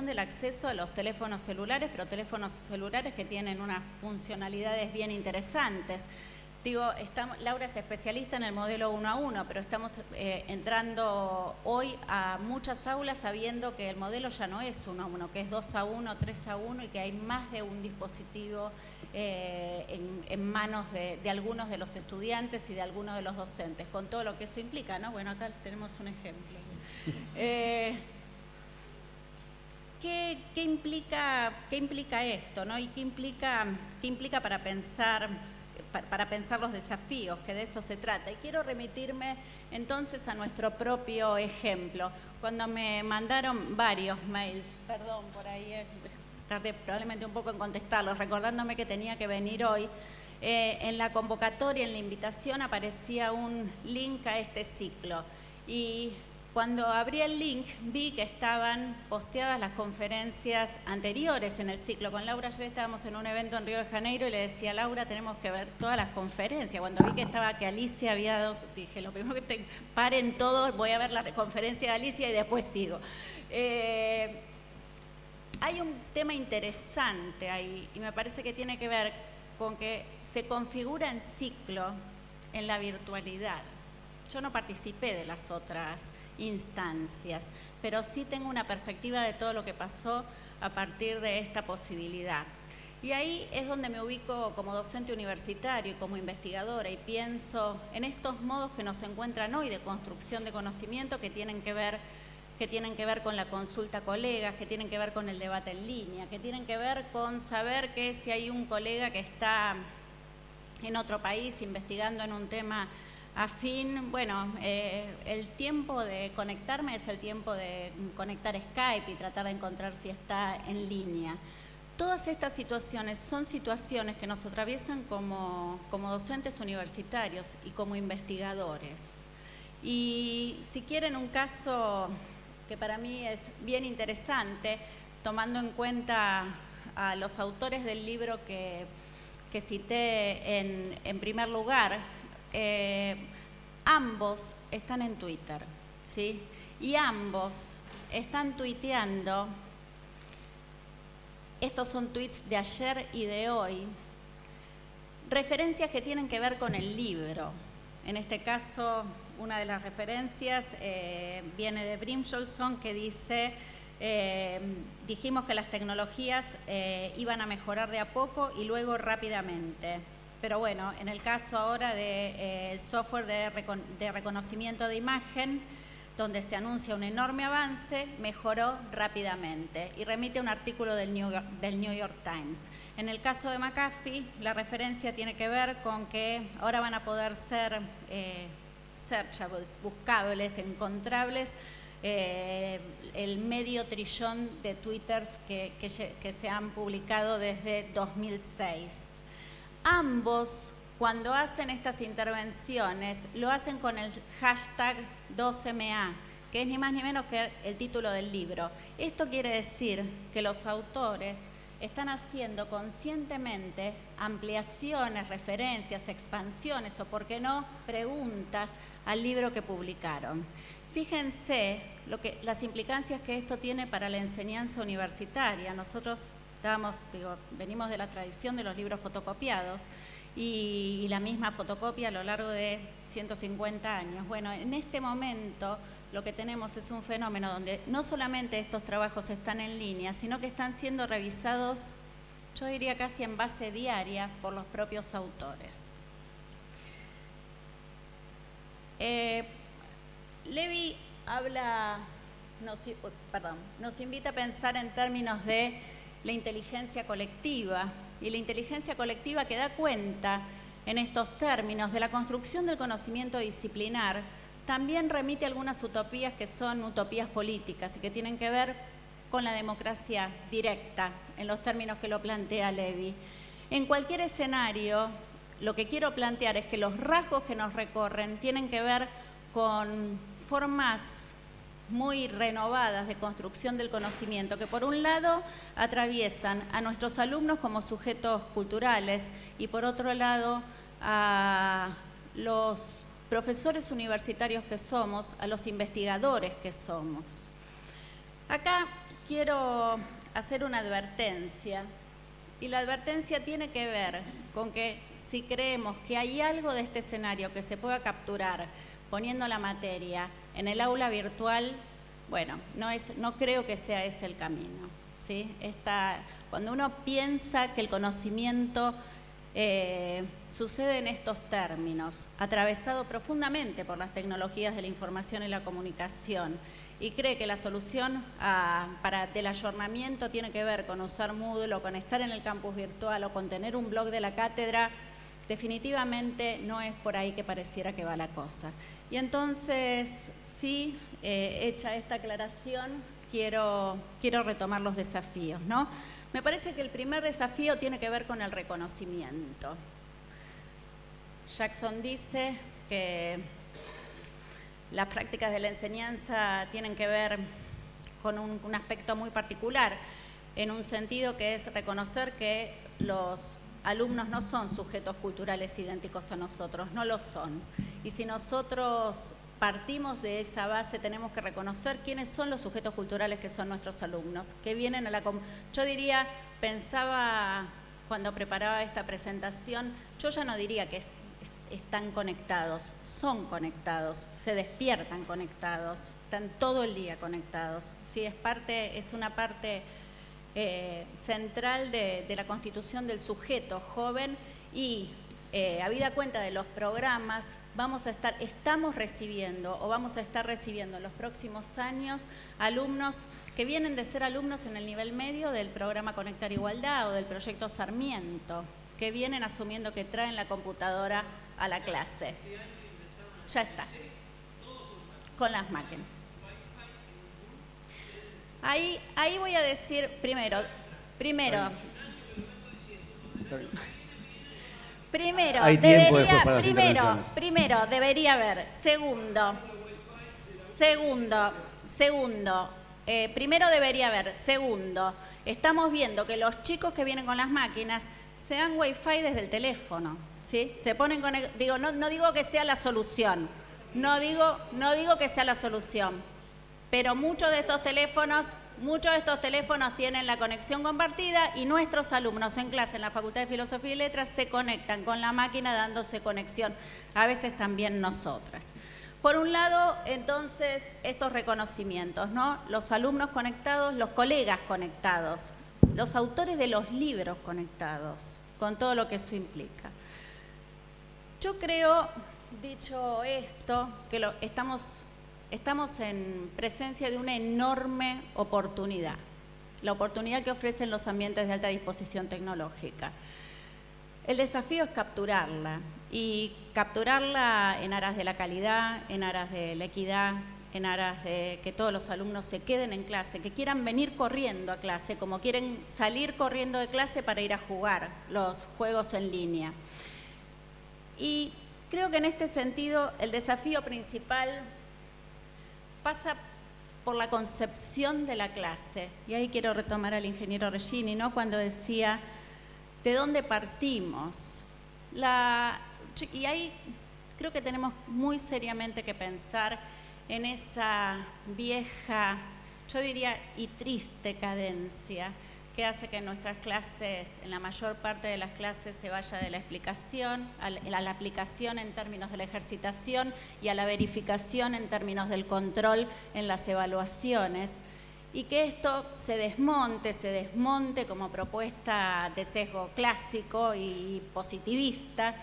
del acceso a los teléfonos celulares, pero teléfonos celulares que tienen unas funcionalidades bien interesantes. Digo, Laura es especialista en el modelo 1 a 1, pero estamos entrando hoy a muchas aulas sabiendo que el modelo ya no es 1 a 1, que es 2 a 1, 3 a 1 y que hay más de un dispositivo en manos de algunos de los estudiantes y de algunos de los docentes, con todo lo que eso implica, ¿no? Bueno, acá tenemos un ejemplo. ¿Qué implica esto, ¿no? Y qué implica para pensar los desafíos, que de eso se trata? Y quiero remitirme entonces a nuestro propio ejemplo. Cuando me mandaron varios mails, perdón, por ahí tardé probablemente un poco en contestarlos, recordándome que tenía que venir hoy, en la convocatoria, en la invitación, aparecía un link a este ciclo. Y cuando abrí el link vi que estaban posteadas las conferencias anteriores en el ciclo. Con Laura ayer estábamos en un evento en Río de Janeiro y le decía a Laura, tenemos que ver todas las conferencias. Cuando vi que Alicia había dado, dije, lo primero que paren todos, voy a ver la conferencia de Alicia y después sigo. Hay un tema interesante ahí y me parece que tiene que ver con que se configura en ciclo en la virtualidad. Yo no participé de las otras instancias, pero sí tengo una perspectiva de todo lo que pasó a partir de esta posibilidad. Y ahí es donde me ubico como docente universitario y como investigadora y pienso en estos modos que nos encuentran hoy de construcción de conocimiento que tienen que ver con la consulta a colegas, que tienen que ver con el debate en línea, que tienen que ver con saber que si hay un colega que está en otro país investigando en un tema afín, bueno, el tiempo de conectarme es el tiempo de conectar Skype y tratar de encontrar si está en línea. Todas estas situaciones son situaciones que nos atraviesan como docentes universitarios y como investigadores. Y si quieren un caso que para mí es bien interesante, tomando en cuenta a los autores del libro que cité en primer lugar, ambos están en Twitter, ¿sí? Y ambos están tuiteando, estos son tweets de ayer y de hoy, referencias que tienen que ver con el libro. En este caso, una de las referencias viene de Brimjolson, que dice, dijimos que las tecnologías iban a mejorar de a poco y luego rápidamente. Pero bueno, en el caso ahora del software de reconocimiento de imagen, donde se anuncia un enorme avance, mejoró rápidamente. Y remite a un artículo del New York Times. En el caso de McAfee, la referencia tiene que ver con que ahora van a poder ser searchables, buscables, encontrables, el medio trillón de twitters que se han publicado desde 2006. Ambos, cuando hacen estas intervenciones, lo hacen con el hashtag 2MA, que es ni más ni menos que el título del libro. Esto quiere decir que los autores están haciendo conscientemente ampliaciones, referencias, expansiones o, por qué no, preguntas al libro que publicaron. Fíjense las implicancias que esto tiene para la enseñanza universitaria. Nosotros venimos de la tradición de los libros fotocopiados y la misma fotocopia a lo largo de 150 años. Bueno, en este momento lo que tenemos es un fenómeno donde no solamente estos trabajos están en línea, sino que están siendo revisados, yo diría casi en base diaria, por los propios autores. Levi nos invita a pensar en términos de la inteligencia colectiva, y la inteligencia colectiva que da cuenta en estos términos de la construcción del conocimiento disciplinar también remite a algunas utopías que son utopías políticas y que tienen que ver con la democracia directa, en los términos que lo plantea Levi. En cualquier escenario, lo que quiero plantear es que los rasgos que nos recorren tienen que ver con formas muy renovadas de construcción del conocimiento, que por un lado atraviesan a nuestros alumnos como sujetos culturales y por otro lado a los profesores universitarios que somos, a los investigadores que somos. Acá quiero hacer una advertencia, y la advertencia tiene que ver con que si creemos que hay algo de este escenario que se pueda capturar poniendo la materia en el aula virtual, bueno, no creo que sea ese el camino, ¿sí? Cuando uno piensa que el conocimiento sucede en estos términos, atravesado profundamente por las tecnologías de la información y la comunicación, y cree que la solución del ayornamiento tiene que ver con usar Moodle o con estar en el campus virtual o con tener un blog de la cátedra, definitivamente no es por ahí que pareciera que va la cosa. Y entonces, sí, hecha esta aclaración, quiero retomar los desafíos, ¿no? Me parece que el primer desafío tiene que ver con el reconocimiento. Jackson dice que las prácticas de la enseñanza tienen que ver con un aspecto muy particular, en un sentido que es reconocer que los alumnos no son sujetos culturales idénticos a nosotros, no lo son. Y si nosotros partimos de esa base, tenemos que reconocer quiénes son los sujetos culturales que son nuestros alumnos, que vienen a la... Yo diría, pensaba cuando preparaba esta presentación, yo ya no diría que están conectados, son conectados, se despiertan conectados, están todo el día conectados. Sí, es una parte central de la constitución del sujeto joven y habida cuenta de los programas, estamos recibiendo o vamos a estar recibiendo en los próximos años alumnos que vienen de ser alumnos en el nivel medio del programa Conectar Igualdad o del proyecto Sarmiento, que vienen asumiendo que traen la computadora a la clase. Ya está, con las máquinas. Ahí voy a decir primero debería haber. Segundo, estamos viendo que los chicos que vienen con las máquinas se dan wifi desde el teléfono, ¿sí? Se ponen con no digo que sea la solución, no digo que sea la solución, pero muchos de estos teléfonos tienen la conexión compartida y nuestros alumnos en clase en la Facultad de Filosofía y Letras se conectan con la máquina dándose conexión, a veces también nosotras. Por un lado, entonces, estos reconocimientos, ¿no? Los alumnos conectados, los colegas conectados, los autores de los libros conectados, con todo lo que eso implica. Yo creo, dicho esto, que estamos en presencia de una enorme oportunidad, la oportunidad que ofrecen los ambientes de alta disposición tecnológica. El desafío es capturarla, y capturarla en aras de la calidad, en aras de la equidad, en aras de que todos los alumnos se queden en clase, que quieran venir corriendo a clase, como quieren salir corriendo de clase para ir a jugar los juegos en línea. Y creo que en este sentido el desafío principal pasa por la concepción de la clase. Y ahí quiero retomar al ingeniero Regini, ¿no? Cuando decía, ¿de dónde partimos? Y ahí creo que tenemos muy seriamente que pensar en esa vieja, yo diría, y triste cadencia que hace que en nuestras clases, en la mayor parte de las clases, se vaya de la explicación a la aplicación en términos de la ejercitación y a la verificación en términos del control en las evaluaciones, y que esto se desmonte como propuesta de sesgo clásico y positivista,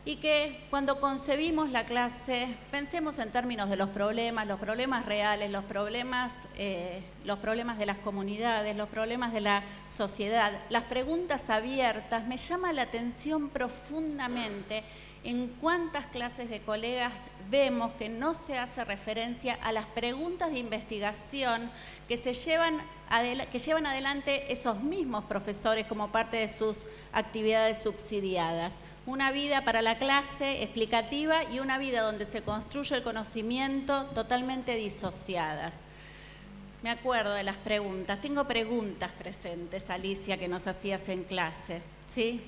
y que cuando concebimos la clase pensemos en términos de los problemas reales, los problemas de las comunidades, los problemas de la sociedad, las preguntas abiertas. Me llama la atención profundamente en cuántas clases de colegas vemos que no se hace referencia a las preguntas de investigación que llevan adelante esos mismos profesores como parte de sus actividades subsidiadas. Una vida para la clase explicativa y una vida donde se construye el conocimiento totalmente disociadas. Me acuerdo de las preguntas. Tengo preguntas presentes, Alicia, que nos hacías en clase, ¿sí?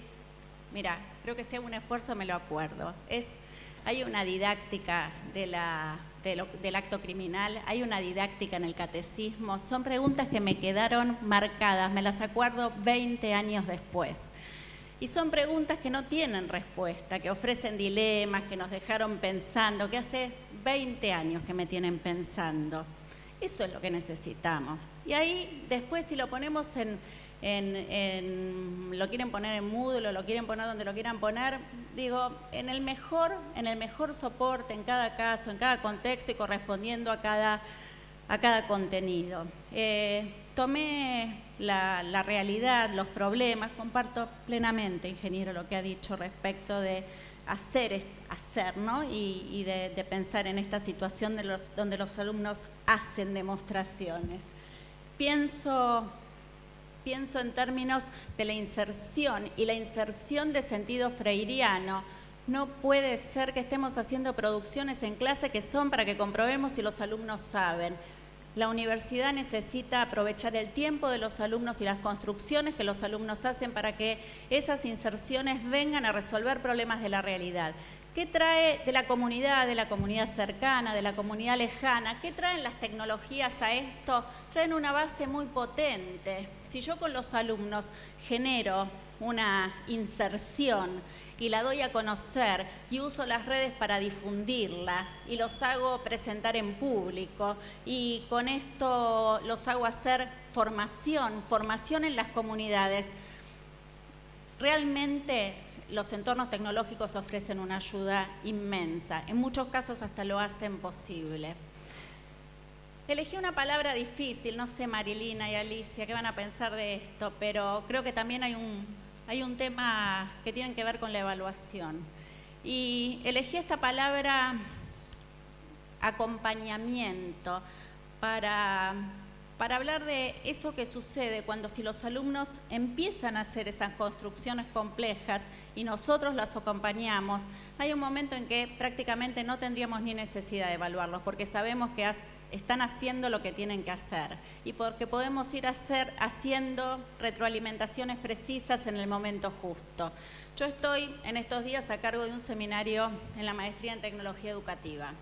Mira, creo que si hago un esfuerzo me lo acuerdo. Hay una didáctica del acto criminal, hay una didáctica en el catecismo. Son preguntas que me quedaron marcadas, me las acuerdo 20 años después. Y son preguntas que no tienen respuesta, que ofrecen dilemas, que nos dejaron pensando, que hace 20 años que me tienen pensando. Eso es lo que necesitamos. Y ahí después, si lo ponemos lo quieren poner en Moodle o lo quieren poner donde lo quieran poner, digo, en el mejor soporte, en cada caso, en cada contexto y correspondiendo a cada contenido. Tomé la realidad, los problemas, comparto plenamente, ingeniero, lo que ha dicho respecto de hacer, ¿no? Y de pensar en esta situación donde los alumnos hacen demostraciones. Pienso en términos de la inserción, y la inserción de sentido freiriano. No puede ser que estemos haciendo producciones en clase que son para que comprobemos si los alumnos saben. La universidad necesita aprovechar el tiempo de los alumnos y las construcciones que los alumnos hacen para que esas inserciones vengan a resolver problemas de la realidad. ¿Qué trae de la comunidad cercana, de la comunidad lejana? ¿Qué traen las tecnologías a esto? Traen una base muy potente. Si yo con los alumnos genero una inserción y la doy a conocer y uso las redes para difundirla y los hago presentar en público y con esto los hago hacer formación en las comunidades, realmente los entornos tecnológicos ofrecen una ayuda inmensa. En muchos casos hasta lo hacen posible. Elegí una palabra difícil, no sé, Marilina y Alicia, qué van a pensar de esto, pero creo que también hay un tema que tiene que ver con la evaluación. Y elegí esta palabra acompañamiento para hablar de eso que sucede si los alumnos empiezan a hacer esas construcciones complejas y nosotros las acompañamos. Hay un momento en que prácticamente no tendríamos ni necesidad de evaluarlos porque sabemos que están haciendo lo que tienen que hacer y porque podemos ir haciendo retroalimentaciones precisas en el momento justo. Yo estoy en estos días a cargo de un seminario en la maestría en tecnología educativa.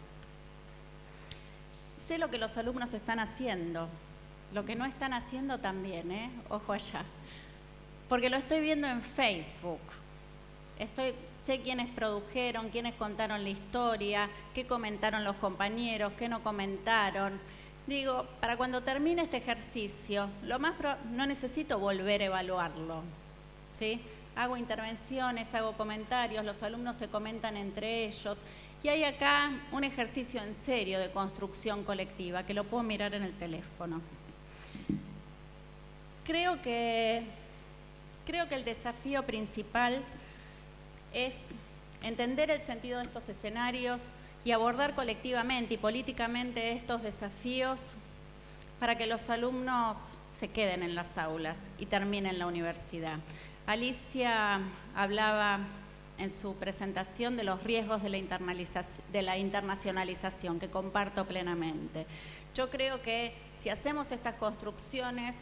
Sé lo que los alumnos están haciendo, lo que no están haciendo también, ojo allá, porque lo estoy viendo en Facebook. Sé quiénes produjeron, quiénes contaron la historia, qué comentaron los compañeros, qué no comentaron. Digo, para cuando termine este ejercicio, no necesito volver a evaluarlo, ¿sí? Hago intervenciones, hago comentarios, los alumnos se comentan entre ellos. Y hay acá un ejercicio en serio de construcción colectiva, que lo puedo mirar en el teléfono. Creo que el desafío principal es entender el sentido de estos escenarios y abordar colectivamente y políticamente estos desafíos para que los alumnos se queden en las aulas y terminen la universidad. Alicia hablaba en su presentación de los riesgos de la internacionalización, que comparto plenamente. Yo creo que si hacemos estas construcciones,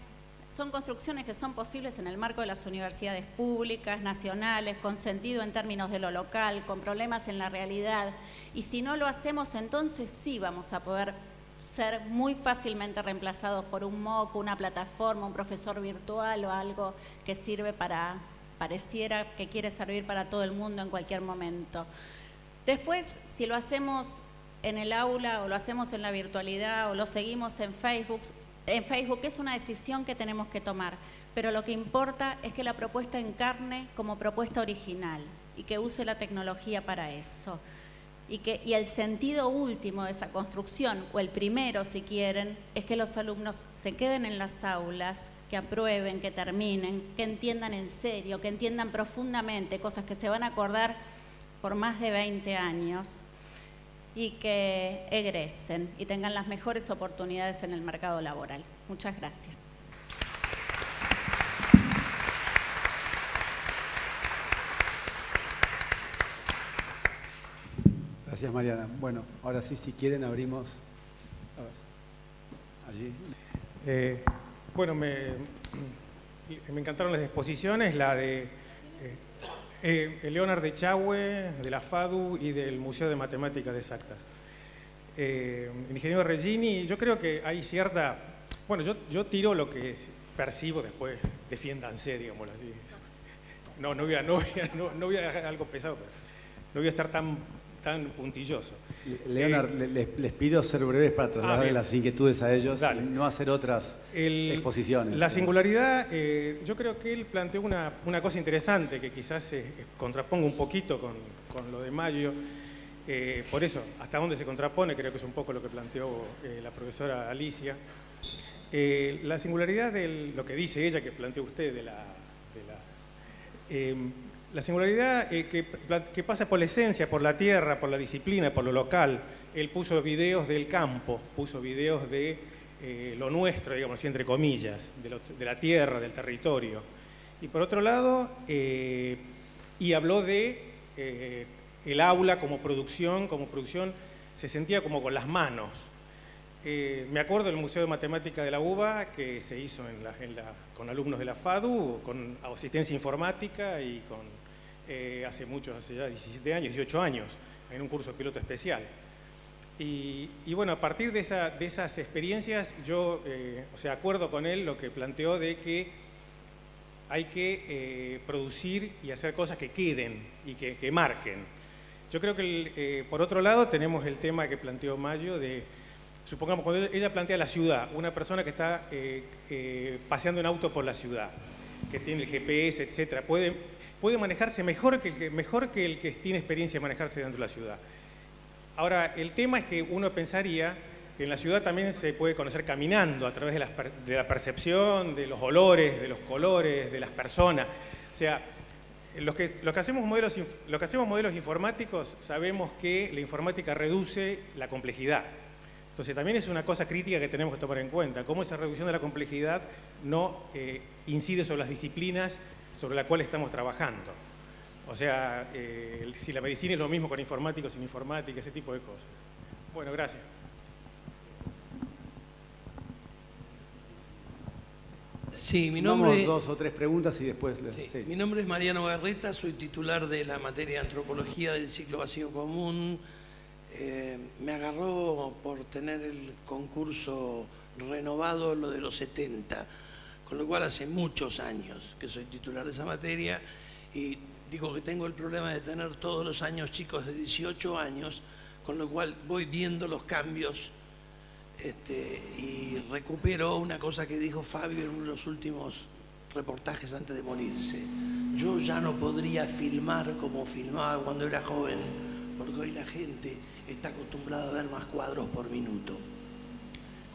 son construcciones que son posibles en el marco de las universidades públicas, nacionales, con sentido en términos de lo local, con problemas en la realidad, y si no lo hacemos, entonces sí vamos a poder ser muy fácilmente reemplazados por un MOOC, una plataforma, un profesor virtual o algo que sirve para, pareciera que quiere servir para todo el mundo en cualquier momento. Después, si lo hacemos en el aula o lo hacemos en la virtualidad o lo seguimos en Facebook es una decisión que tenemos que tomar, pero lo que importa es que la propuesta encarne como propuesta original y que use la tecnología para eso. Y el sentido último de esa construcción, o el primero si quieren, es que los alumnos se queden en las aulas, que aprueben, que terminen, que entiendan en serio, que entiendan profundamente cosas que se van a acordar por más de 20 años y que egresen y tengan las mejores oportunidades en el mercado laboral. Muchas gracias. Gracias, Mariana. Bueno, ahora sí, si quieren, abrimos. A ver, allí. Bueno, me encantaron las exposiciones, la de Leonard Echagüe, de la FADU y del Museo de Matemáticas Exactas. El ingeniero Regini, yo creo que hay cierta... Bueno, yo tiro lo que percibo, después defiéndanse, digámoslo así. No voy a dejar algo pesado, pero no voy a estar tan puntilloso. Leonard, les pido ser breves para trasladar las inquietudes a ellos y no hacer otras exposiciones. La singularidad, yo creo que él planteó una cosa interesante que quizás se contraponga un poquito con lo de Maggio. Por eso, hasta dónde se contrapone, creo que es un poco lo que planteó la profesora Alicia. La singularidad de lo que dice ella, que planteó usted, la singularidad que pasa por la esencia, por la tierra, por la disciplina, por lo local. Él puso videos del campo, puso videos de lo nuestro, digamos así, entre comillas, de la tierra, del territorio. Y por otro lado, y habló de el aula como producción se sentía como con las manos. Me acuerdo del Museo de Matemática de la UBA, que se hizo con alumnos de la FADU, con asistencia informática y hace ya 17 años, 18 años, en un curso de piloto especial. Y bueno, a partir de esas experiencias, yo acuerdo con él lo que planteó de que hay que producir y hacer cosas que queden y que marquen. Yo creo que, por otro lado, tenemos el tema que planteó Maggio de... Supongamos, cuando ella plantea la ciudad, una persona que está paseando en auto por la ciudad, que tiene el GPS, etcétera, puede manejarse mejor que el que tiene experiencia de manejarse dentro de la ciudad. Ahora, el tema es que uno pensaría que en la ciudad también se puede conocer caminando a través de la percepción, de los olores, de los colores, de las personas. O sea, los que hacemos modelos informáticos sabemos que la informática reduce la complejidad. Entonces también es una cosa crítica que tenemos que tomar en cuenta, cómo esa reducción de la complejidad no incide sobre las disciplinas sobre las cuales estamos trabajando. O sea, si la medicina es lo mismo con informáticos, sin informática, ese tipo de cosas. Bueno, gracias. Sí, mi nombre... dos o tres preguntas y después... Sí. Mi nombre es Mariano Garreta, soy titular de la materia de Antropología del ciclo vacío común. Me agarró por tener el concurso renovado lo de los 70, con lo cual hace muchos años que soy titular de esa materia y digo que tengo el problema de tener todos los años chicos de 18 años, con lo cual voy viendo los cambios y recupero una cosa que dijo Fabio en uno de los últimos reportajes antes de morirse. Yo ya no podría filmar como filmaba cuando era joven, porque hoy la gente está acostumbrada a ver más cuadros por minuto.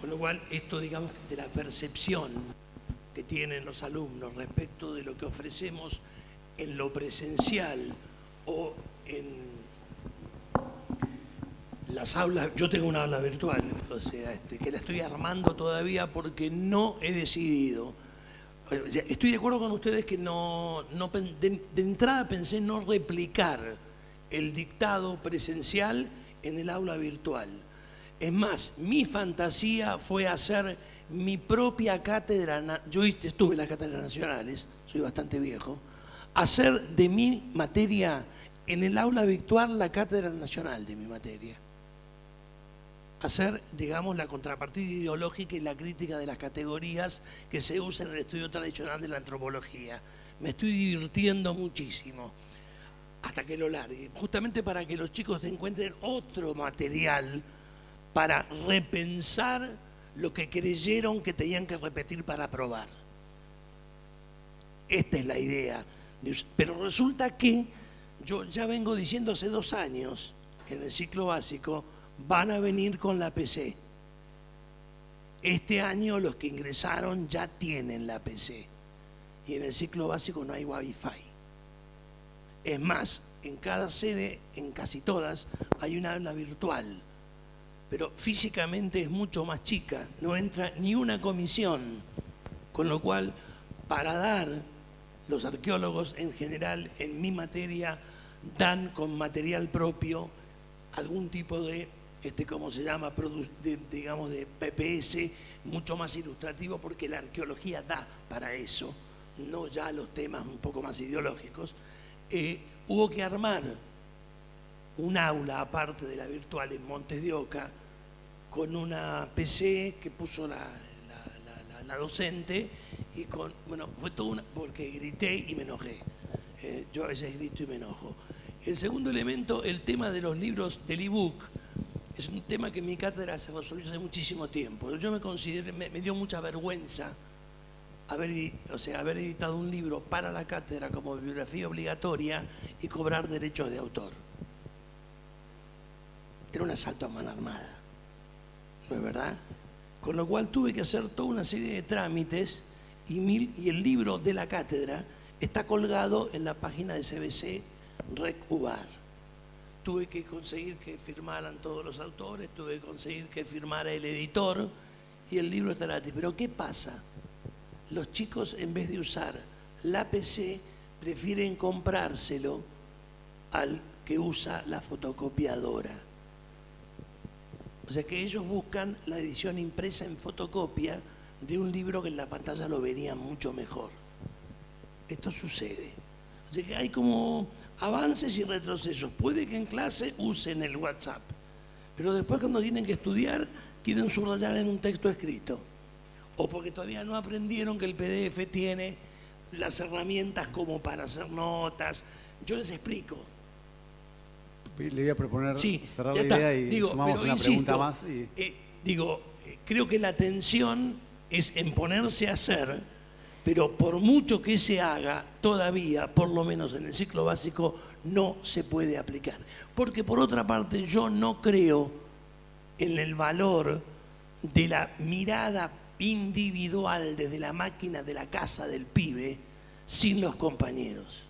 Con lo cual, esto, digamos, de la percepción que tienen los alumnos respecto de lo que ofrecemos en lo presencial o en las aulas. Yo tengo una aula virtual, o sea, que la estoy armando todavía porque no he decidido Estoy de acuerdo con ustedes que de entrada pensé no replicar el dictado presencial en el aula virtual. Es más, mi fantasía fue hacer mi propia cátedra. Yo estuve en las cátedras nacionales, soy bastante viejo. Hacer de mi materia en el aula virtual la cátedra nacional de mi materia. Hacer, digamos, la contrapartida ideológica y la crítica de las categorías que se usan en el estudio tradicional de la antropología. Me estoy divirtiendo muchísimo hasta que lo largue, justamente para que los chicos encuentren otro material para repensar lo que creyeron que tenían que repetir para aprobar. Esta es la idea. Pero resulta que yo ya vengo diciendo hace 2 años que en el ciclo básico van a venir con la PC. Este año los que ingresaron ya tienen la PC. Y en el ciclo básico no hay Wi-Fi. Es más, en cada sede, en casi todas, hay una aula virtual. Pero físicamente es mucho más chica. No entra ni una comisión. Con lo cual, para dar, los arqueólogos en general, en mi materia, dan con material propio algún tipo de ¿cómo se llama? Digamos de PPS, mucho más ilustrativo, porque la arqueología da para eso, no ya los temas un poco más ideológicos. Hubo que armar un aula aparte de la virtual en Montes de Oca, con una PC que puso la docente, y con, bueno, fue todo porque grité y me enojé. Yo a veces grito y me enojo. El segundo elemento, el tema de los libros del ebook. Es un tema que en mi cátedra se resolvió hace muchísimo tiempo. Yo me dio mucha vergüenza haber editado un libro para la cátedra como bibliografía obligatoria y cobrar derechos de autor. Era un asalto a mano armada, ¿no es verdad? Con lo cual tuve que hacer toda una serie de trámites y el libro de la cátedra está colgado en la página de CBC RecUbar. Tuve que conseguir que firmaran todos los autores, tuve que conseguir que firmara el editor y el libro está gratis. Pero ¿qué pasa? Los chicos, en vez de usar la PC, prefieren comprárselo al que usa la fotocopiadora. O sea que ellos buscan la edición impresa en fotocopia de un libro que en la pantalla lo verían mucho mejor. Esto sucede. O sea que hay como avances y retrocesos. Puede que en clase usen el WhatsApp, pero después cuando tienen que estudiar quieren subrayar en un texto escrito. O porque todavía no aprendieron que el PDF tiene las herramientas como para hacer notas. Yo les explico. Le voy a proponer cerrar la está. idea y sumamos una pregunta más. Creo que la tensión es en ponerse a hacer, pero por mucho que se haga, todavía, por lo menos en el ciclo básico, no se puede aplicar. Porque por otra parte, yo no creo en el valor de la mirada individual desde la máquina de la casa del pibe sin los compañeros.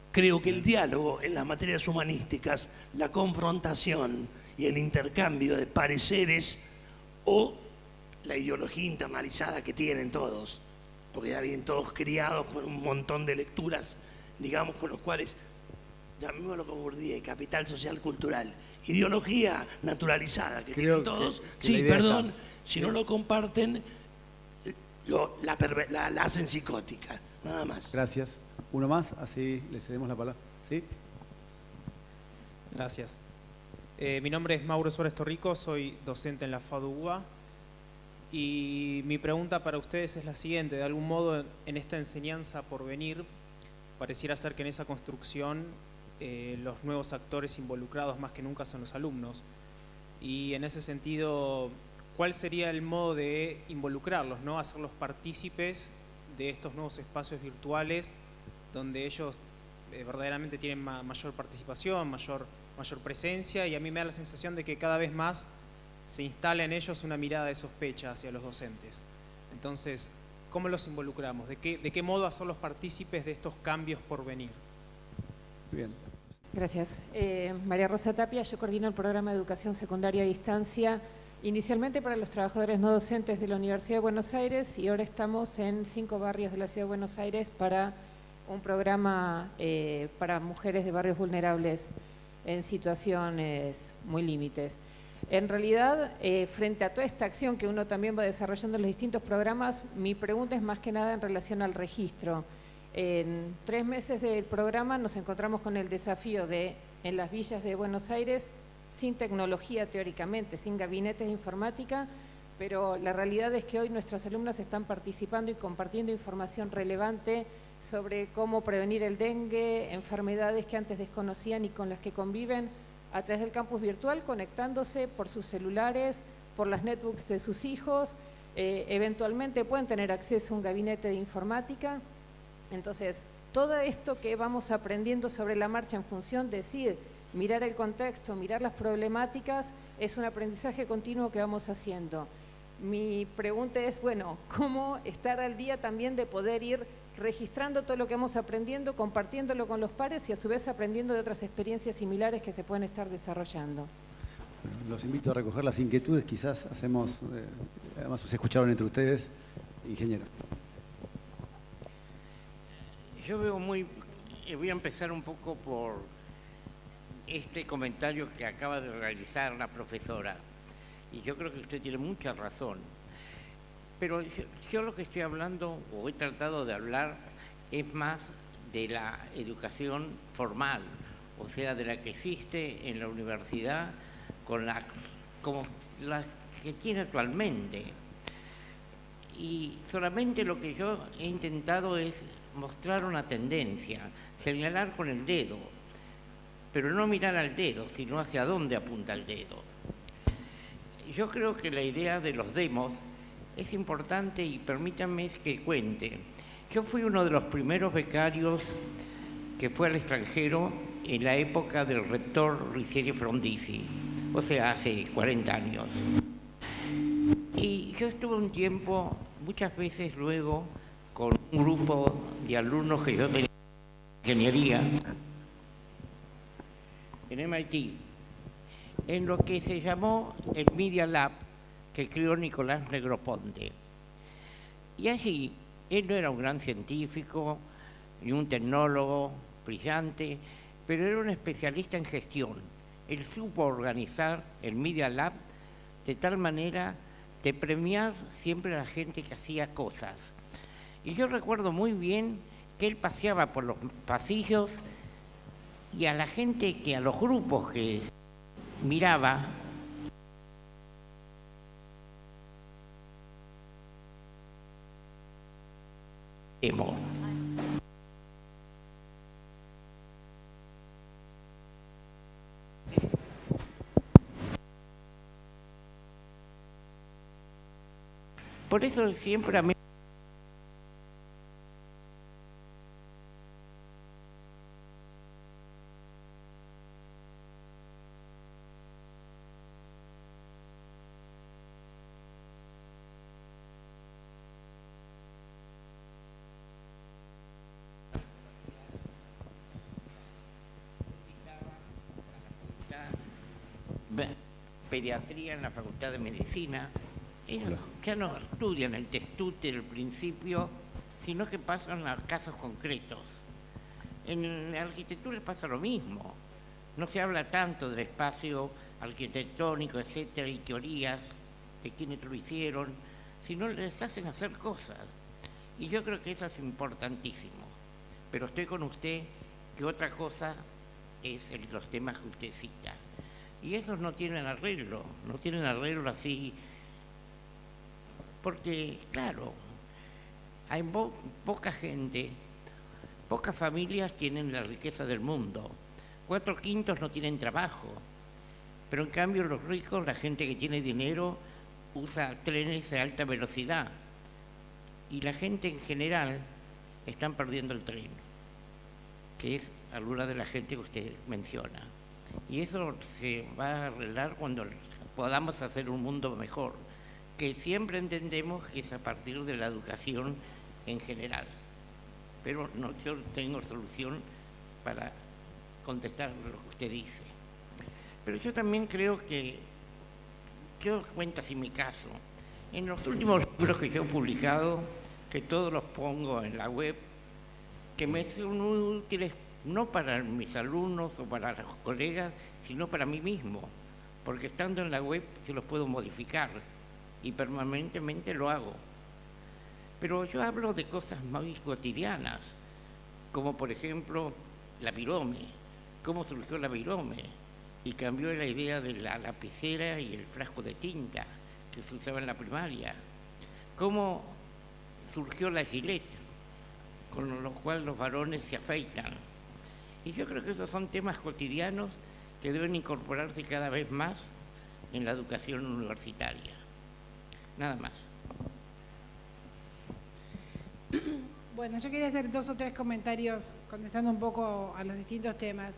Creo que el diálogo en las materias humanísticas, la confrontación y el intercambio de pareceres o la ideología internalizada que tienen todos, porque ya vienen todos criados con un montón de lecturas, digamos, con los cuales, llamémoslo como Bourdieu, capital social cultural, ideología naturalizada que tienen todos. Sí, perdón, si no lo comparten, la hacen psicótica, nada más. Gracias. Uno más, así le cedemos la palabra. ¿Sí? Gracias. Mi nombre es Mauro Suárez Torrico, soy docente en la FADUBA y mi pregunta para ustedes es la siguiente. De algún modo, en esta enseñanza por venir, pareciera ser que en esa construcción los nuevos actores involucrados más que nunca son los alumnos. Y en ese sentido, ¿cuál sería el modo de involucrarlos, ¿no? Hacerlos partícipes de estos nuevos espacios virtuales donde ellos verdaderamente tienen mayor participación, mayor presencia, y a mí me da la sensación de que cada vez más se instala en ellos una mirada de sospecha hacia los docentes. Entonces, ¿cómo los involucramos? ¿De qué modo hacerlos partícipes de estos cambios por venir? Bien. Gracias. María Rosa Tapia, yo coordino el programa de educación secundaria a distancia inicialmente para los trabajadores no docentes de la Universidad de Buenos Aires, y ahora estamos en 5 barrios de la Ciudad de Buenos Aires para un programa para mujeres de barrios vulnerables en situaciones muy límites. En realidad, frente a toda esta acción que uno también va desarrollando en los distintos programas, mi pregunta es más que nada en relación al registro. En 3 meses del programa nos encontramos con el desafío de, en las villas de Buenos Aires, sin tecnología teóricamente, sin gabinetes de informática, pero la realidad es que hoy nuestras alumnas están participando y compartiendo información relevante sobre cómo prevenir el dengue, enfermedades que antes desconocían y con las que conviven a través del campus virtual, conectándose por sus celulares, por las netbooks de sus hijos, eventualmente pueden tener acceso a un gabinete de informática. Entonces, todo esto que vamos aprendiendo sobre la marcha en función de decir, mirar el contexto, mirar las problemáticas, es un aprendizaje continuo que vamos haciendo. Mi pregunta es, bueno, ¿cómo estar al día también de poder ir registrando todo lo que vamos aprendiendo, compartiéndolo con los pares y a su vez aprendiendo de otras experiencias similares que se pueden estar desarrollando? Bueno, los invito a recoger las inquietudes, quizás hacemos, además se escucharon entre ustedes, ingeniero. Yo veo voy a empezar un poco por este comentario que acaba de realizar la profesora, y yo creo que usted tiene mucha razón. Pero yo lo que estoy hablando, o he tratado de hablar, es más de la educación formal, o sea, de la que existe en la universidad como la que tiene actualmente. Y solamente lo que yo he intentado es mostrar una tendencia, señalar con el dedo, pero no mirar al dedo, sino hacia dónde apunta el dedo. Yo creo que la idea de los demos es importante y permítanme que cuente. Yo fui uno de los primeros becarios que fue al extranjero en la época del rector Ricieri Frondizi, o sea, hace 40 años. Y yo estuve un tiempo, muchas veces luego, con un grupo de alumnos que yo tenía en ingeniería en MIT, en lo que se llamó el Media Lab, que creó Nicolás Negroponte. Y allí, él no era un gran científico, ni un tecnólogo brillante, pero era un especialista en gestión. Él supo organizar el Media Lab de tal manera de premiar siempre a la gente que hacía cosas. Y yo recuerdo muy bien que él paseaba por los pasillos y a la gente, a los grupos que miraba, por eso siempre a mí pediatría en la Facultad de Medicina. Ellos ya no estudian el testute del principio, sino que pasan a casos concretos. En la arquitectura pasa lo mismo. No se habla tanto del espacio arquitectónico, etcétera, y teorías de quienes lo hicieron, sino les hacen hacer cosas. Y yo creo que eso es importantísimo. Pero estoy con usted que otra cosa es los temas que usted cita. Y esos no tienen arreglo así, porque, claro, hay poca gente, pocas familias tienen la riqueza del mundo, 4/5 no tienen trabajo, pero en cambio los ricos, la gente que tiene dinero, usa trenes de alta velocidad, y la gente en general están perdiendo el tren, que es alguna de la gente que usted menciona. Y eso se va a arreglar cuando podamos hacer un mundo mejor, que siempre entendemos que es a partir de la educación en general. Pero no, yo tengo solución para contestar lo que usted dice. Pero yo también creo que yo cuento así mi caso. En los últimos libros que yo he publicado, que todos los pongo en la web, que me son muy útiles no para mis alumnos o para los colegas, sino para mí mismo, porque estando en la web yo los puedo modificar y permanentemente lo hago. Pero yo hablo de cosas muy cotidianas, como por ejemplo la virome, cómo surgió la virome y cambió la idea de la lapicera y el frasco de tinta que se usaba en la primaria, cómo surgió la gilet, con lo cual los varones se afeitan. Y yo creo que esos son temas cotidianos que deben incorporarse cada vez más en la educación universitaria. Nada más. Bueno, yo quería hacer 2 o 3 comentarios contestando un poco a los distintos temas.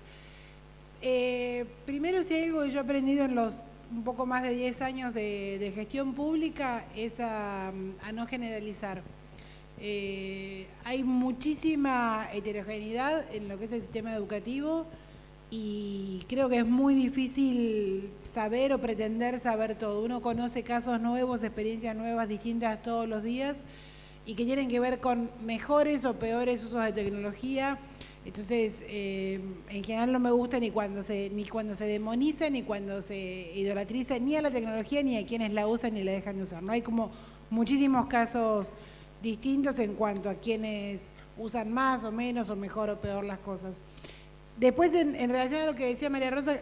Primero, si hay algo que yo he aprendido en los un poco más de 10 años de gestión pública es a no generalizar. Hay muchísima heterogeneidad en lo que es el sistema educativo y creo que es muy difícil saber o pretender saber todo. Uno conoce casos nuevos, experiencias nuevas, distintas todos los días y que tienen que ver con mejores o peores usos de tecnología. Entonces, en general no me gusta ni cuando se demoniza, ni cuando se idolatriza ni a la tecnología, ni a quienes la usan ni la dejan de usar. No hay como muchísimos casos distintos en cuanto a quienes usan más o menos o mejor o peor las cosas. Después, en relación a lo que decía María Rosa,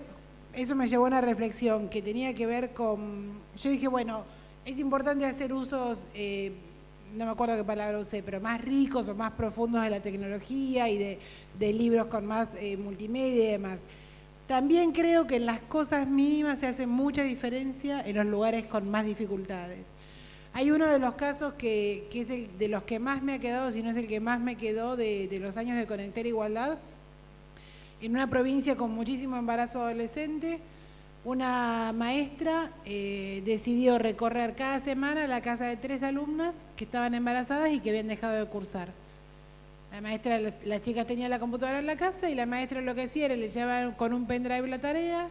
eso me llevó a una reflexión que tenía que ver con... Yo dije, bueno, es importante hacer usos... no me acuerdo qué palabra usé, pero más ricos o más profundos de la tecnología y de libros con más multimedia y demás. También creo que en las cosas mínimas se hace mucha diferencia en los lugares con más dificultades. Hay uno de los casos que es el de los que más me ha quedado, si no es el que más me quedó de los años de Conectar Igualdad, en una provincia con muchísimo embarazo adolescente. Una maestra decidió recorrer cada semana la casa de 3 alumnas que estaban embarazadas y que habían dejado de cursar. La chica tenía la computadora en la casa y la maestra lo que hacía era le llevaba con un pendrive la tarea,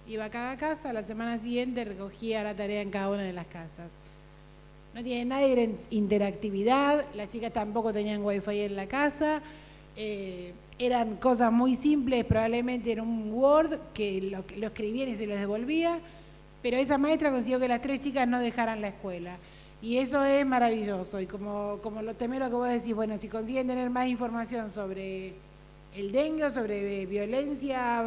iba a cada casa, la semana siguiente recogía la tarea en cada una de las casas. No tiene nadie interactividad, las chicas tampoco tenían wifi en la casa. Eran cosas muy simples, probablemente en un Word, que lo escribían y se los devolvía, pero esa maestra consiguió que las 3 chicas no dejaran la escuela. Y eso es maravilloso. Y como lo temero que vos decís, bueno, si consiguen tener más información sobre el dengue, sobre violencia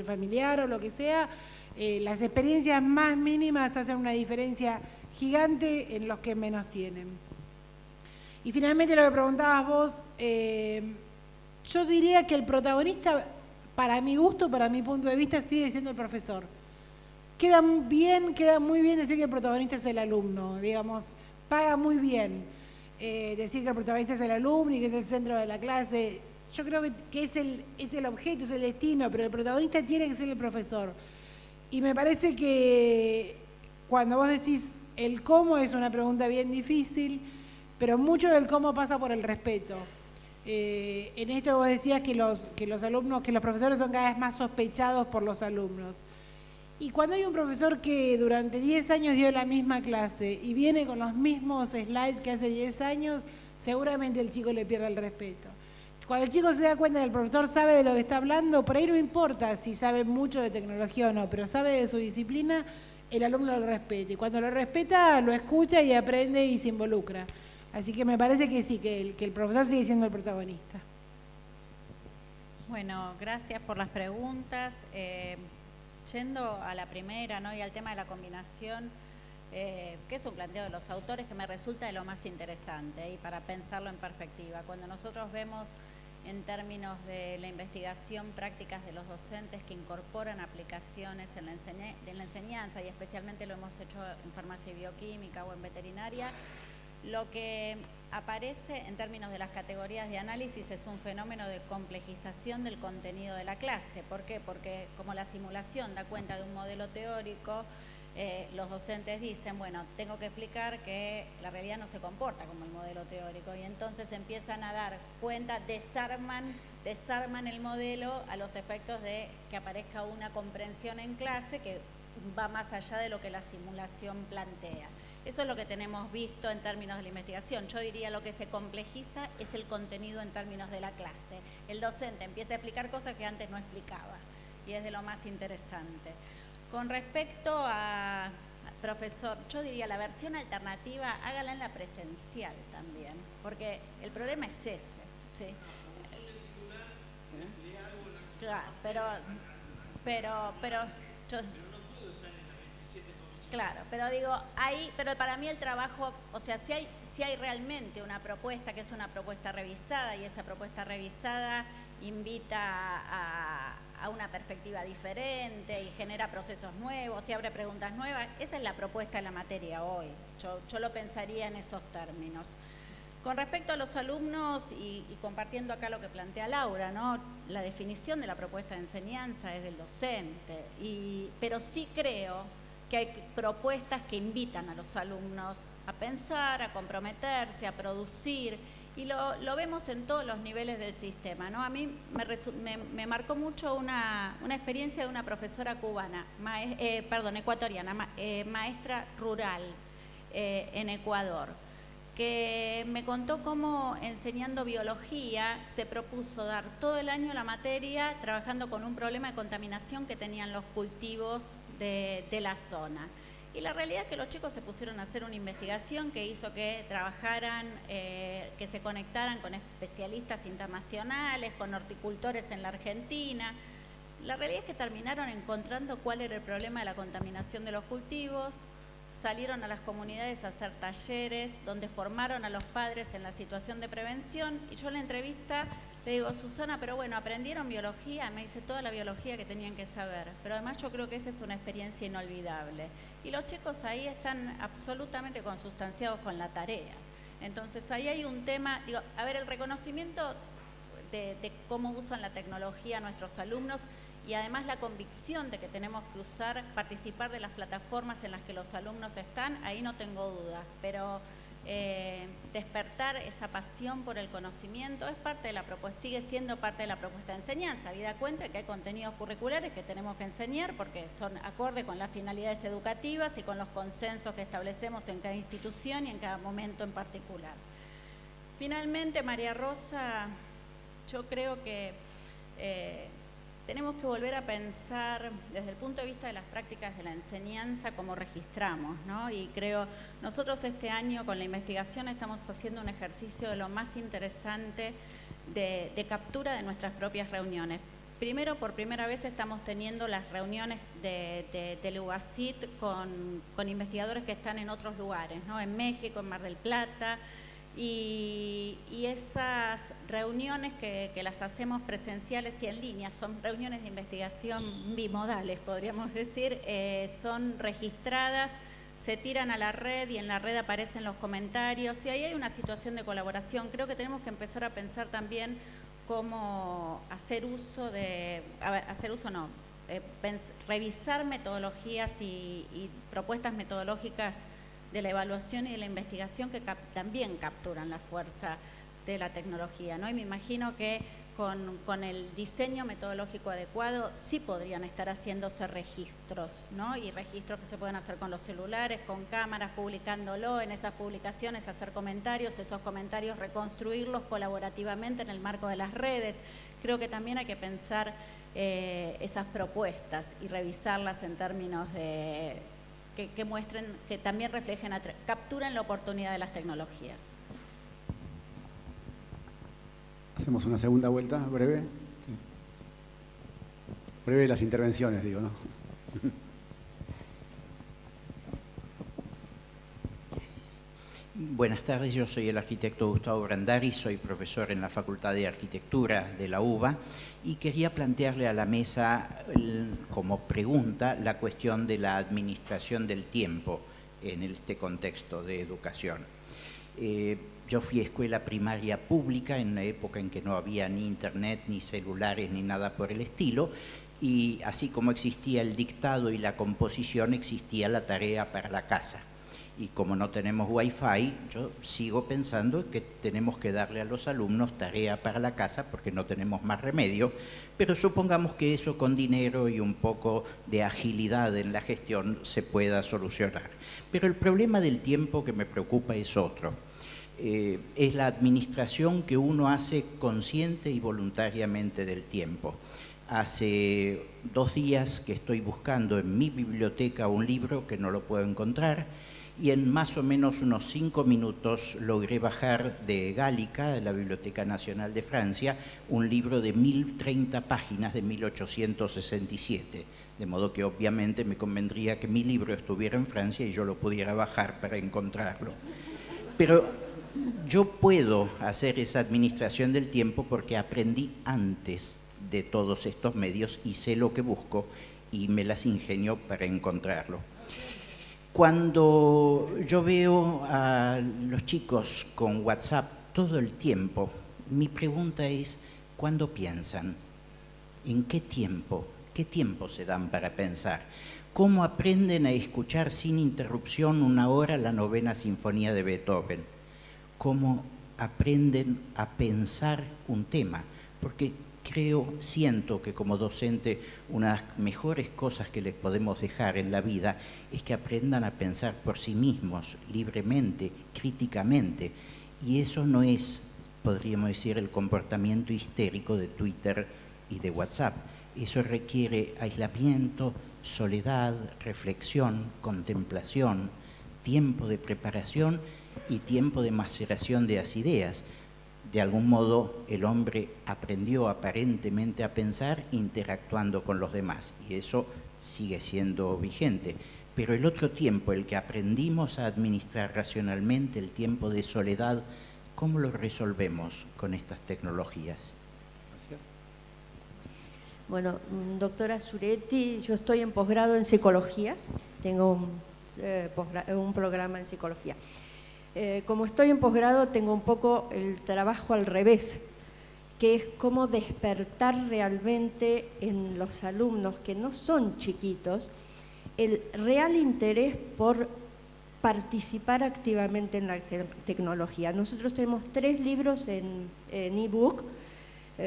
familiar o lo que sea, las experiencias más mínimas hacen una diferencia gigante en los que menos tienen. Y finalmente lo que preguntabas vos, yo diría que el protagonista, para mi gusto, para mi punto de vista, sigue siendo el profesor. Queda muy bien decir que el protagonista es el alumno, digamos, paga muy bien decir que el protagonista es el alumno y que es el centro de la clase. Yo creo que es el objeto, es el destino, pero el protagonista tiene que ser el profesor. Y me parece que cuando vos decís el cómo es una pregunta bien difícil, pero mucho del cómo pasa por el respeto. En esto vos decías que los profesores son cada vez más sospechados por los alumnos. Y cuando hay un profesor que durante 10 años dio la misma clase y viene con los mismos slides que hace 10 años, seguramente el chico le pierde el respeto. Cuando el chico se da cuenta que el profesor sabe de lo que está hablando, por ahí no importa si sabe mucho de tecnología o no, pero sabe de su disciplina, el alumno lo respeta. Y cuando lo respeta, lo escucha y aprende y se involucra. Así que me parece que sí, que el profesor sigue siendo el protagonista. Bueno, gracias por las preguntas. Yendo a la primera, ¿no? Y al tema de la combinación, que es un planteo de los autores que me resulta de lo más interesante y para pensarlo en perspectiva. Cuando nosotros vemos en términos de la investigación prácticas de los docentes que incorporan aplicaciones en la enseñanza y especialmente lo hemos hecho en farmacia y bioquímica o en veterinaria, lo que aparece en términos de las categorías de análisis es un fenómeno de complejización del contenido de la clase. ¿Por qué? Porque como la simulación da cuenta de un modelo teórico, los docentes dicen, bueno, tengo que explicar que la realidad no se comporta como el modelo teórico y entonces empiezan a dar cuenta, desarman el modelo a los efectos de que aparezca una comprensión en clase que va más allá de lo que la simulación plantea. Eso es lo que tenemos visto en términos de la investigación. Yo diría lo que se complejiza es el contenido en términos de la clase. El docente empieza a explicar cosas que antes no explicaba y es de lo más interesante. Con respecto a profesor, yo diría la versión alternativa, hágala en la presencial también, porque el problema es ese, ¿sí? Claro, claro, pero digo, pero para mí el trabajo, o sea, si hay realmente una propuesta que es una propuesta revisada y esa propuesta revisada invita a una perspectiva diferente y genera procesos nuevos y abre preguntas nuevas, esa es la propuesta de la materia hoy. Yo lo pensaría en esos términos. Con respecto a los alumnos y compartiendo acá lo que plantea Laura, ¿no? La definición de la propuesta de enseñanza es del docente, pero sí creo que hay propuestas que invitan a los alumnos a pensar, a comprometerse, a producir, y lo vemos en todos los niveles del sistema, ¿no? A mí me marcó mucho una experiencia de una profesora cubana, ecuatoriana, maestra rural en Ecuador, que me contó cómo enseñando biología se propuso dar todo el año la materia trabajando con un problema de contaminación que tenían los cultivos de la zona. Y la realidad es que los chicos se pusieron a hacer una investigación que hizo que trabajaran, que se conectaran con especialistas internacionales, con horticultores en la Argentina. La realidad es que terminaron encontrando cuál era el problema de la contaminación de los cultivos, salieron a las comunidades a hacer talleres donde formaron a los padres en la situación de prevención, y yo en la entrevista le digo, Susana, pero bueno, ¿aprendieron biología? Me dice toda la biología que tenían que saber, pero además yo creo que esa es una experiencia inolvidable. Y los chicos ahí están absolutamente consustanciados con la tarea. Entonces ahí hay un tema, digo, a ver, el reconocimiento de cómo usan la tecnología nuestros alumnos y además la convicción de que tenemos que participar de las plataformas en las que los alumnos están, ahí no tengo dudas, pero despertar esa pasión por el conocimiento es parte de la propuesta, sigue siendo parte de la propuesta de enseñanza. Habida cuenta que hay contenidos curriculares que tenemos que enseñar porque son acorde con las finalidades educativas y con los consensos que establecemos en cada institución y en cada momento en particular. Finalmente, María Rosa, yo creo que tenemos que volver a pensar desde el punto de vista de las prácticas de la enseñanza cómo registramos, ¿no? Y creo, nosotros este año con la investigación estamos haciendo un ejercicio de lo más interesante de captura de nuestras propias reuniones. Primero, por primera vez estamos teniendo las reuniones del UBASIT con investigadores que están en otros lugares, ¿no? En México, en Mar del Plata. Y esas reuniones que las hacemos presenciales y en línea, son reuniones de investigación bimodales, podríamos decir, son registradas, se tiran a la red y en la red aparecen los comentarios y ahí hay una situación de colaboración. Creo que tenemos que empezar a pensar también cómo revisar metodologías y propuestas metodológicas de la evaluación y de la investigación que también capturan la fuerza de la tecnología, ¿no? Y me imagino que con el diseño metodológico adecuado sí podrían estar haciéndose registros, ¿no? Y registros que se pueden hacer con los celulares, con cámaras, publicándolo, en esas publicaciones hacer comentarios, esos comentarios reconstruirlos colaborativamente en el marco de las redes. Creo que también hay que pensar esas propuestas y revisarlas en términos de que muestren, que también reflejen, capturen la oportunidad de las tecnologías. Hacemos una segunda vuelta, breve. Sí. Breve las intervenciones, digo, ¿no? Buenas tardes, yo soy el arquitecto Gustavo Brandari, soy profesor en la Facultad de Arquitectura de la UBA y quería plantearle a la mesa como pregunta la cuestión de la administración del tiempo en este contexto de educación. Yo fui a escuela primaria pública en una época en que no había ni internet, ni celulares, ni nada por el estilo, y así como existía el dictado y la composición, existía la tarea para la casa. y como no tenemos Wi-Fi, yo sigo pensando que tenemos que darle a los alumnos tarea para la casa porque no tenemos más remedio, pero supongamos que eso con dinero y un poco de agilidad en la gestión se pueda solucionar. Pero el problema del tiempo que me preocupa es otro. Es la administración que uno hace consciente y voluntariamente del tiempo. Hace 2 días que estoy buscando en mi biblioteca un libro que no lo puedo encontrar, y en más o menos unos 5 minutos logré bajar de Gálica, de la Biblioteca Nacional de Francia, un libro de 1030 páginas de 1867. De modo que obviamente me convendría que mi libro estuviera en Francia y yo lo pudiera bajar para encontrarlo. Pero yo puedo hacer esa administración del tiempo porque aprendí antes de todos estos medios y sé lo que busco y me las ingenio para encontrarlo. Cuando yo veo a los chicos con WhatsApp todo el tiempo, mi pregunta es, ¿cuándo piensan? ¿En qué tiempo? ¿Qué tiempo se dan para pensar? ¿Cómo aprenden a escuchar sin interrupción 1 hora la 9ª Sinfonía de Beethoven? ¿Cómo aprenden a pensar un tema? Porque siento que como docente una de las mejores cosas que les podemos dejar en la vida es que aprendan a pensar por sí mismos, libremente, críticamente. Y eso no es, podríamos decir, el comportamiento histérico de Twitter y de WhatsApp. Eso requiere aislamiento, soledad, reflexión, contemplación, tiempo de preparación y tiempo de maceración de las ideas. De algún modo el hombre aprendió aparentemente a pensar interactuando con los demás y eso sigue siendo vigente. Pero el otro tiempo, el que aprendimos a administrar racionalmente, el tiempo de soledad, ¿cómo lo resolvemos con estas tecnologías? Gracias. Bueno, doctora Zuretti, yo estoy en posgrado en psicología, tengo un programa en psicología. Como estoy en posgrado, tengo un poco el trabajo al revés, que es cómo despertar realmente en los alumnos, que no son chiquitos, el real interés por participar activamente en la tecnología. Nosotros tenemos 3 libros en ebook,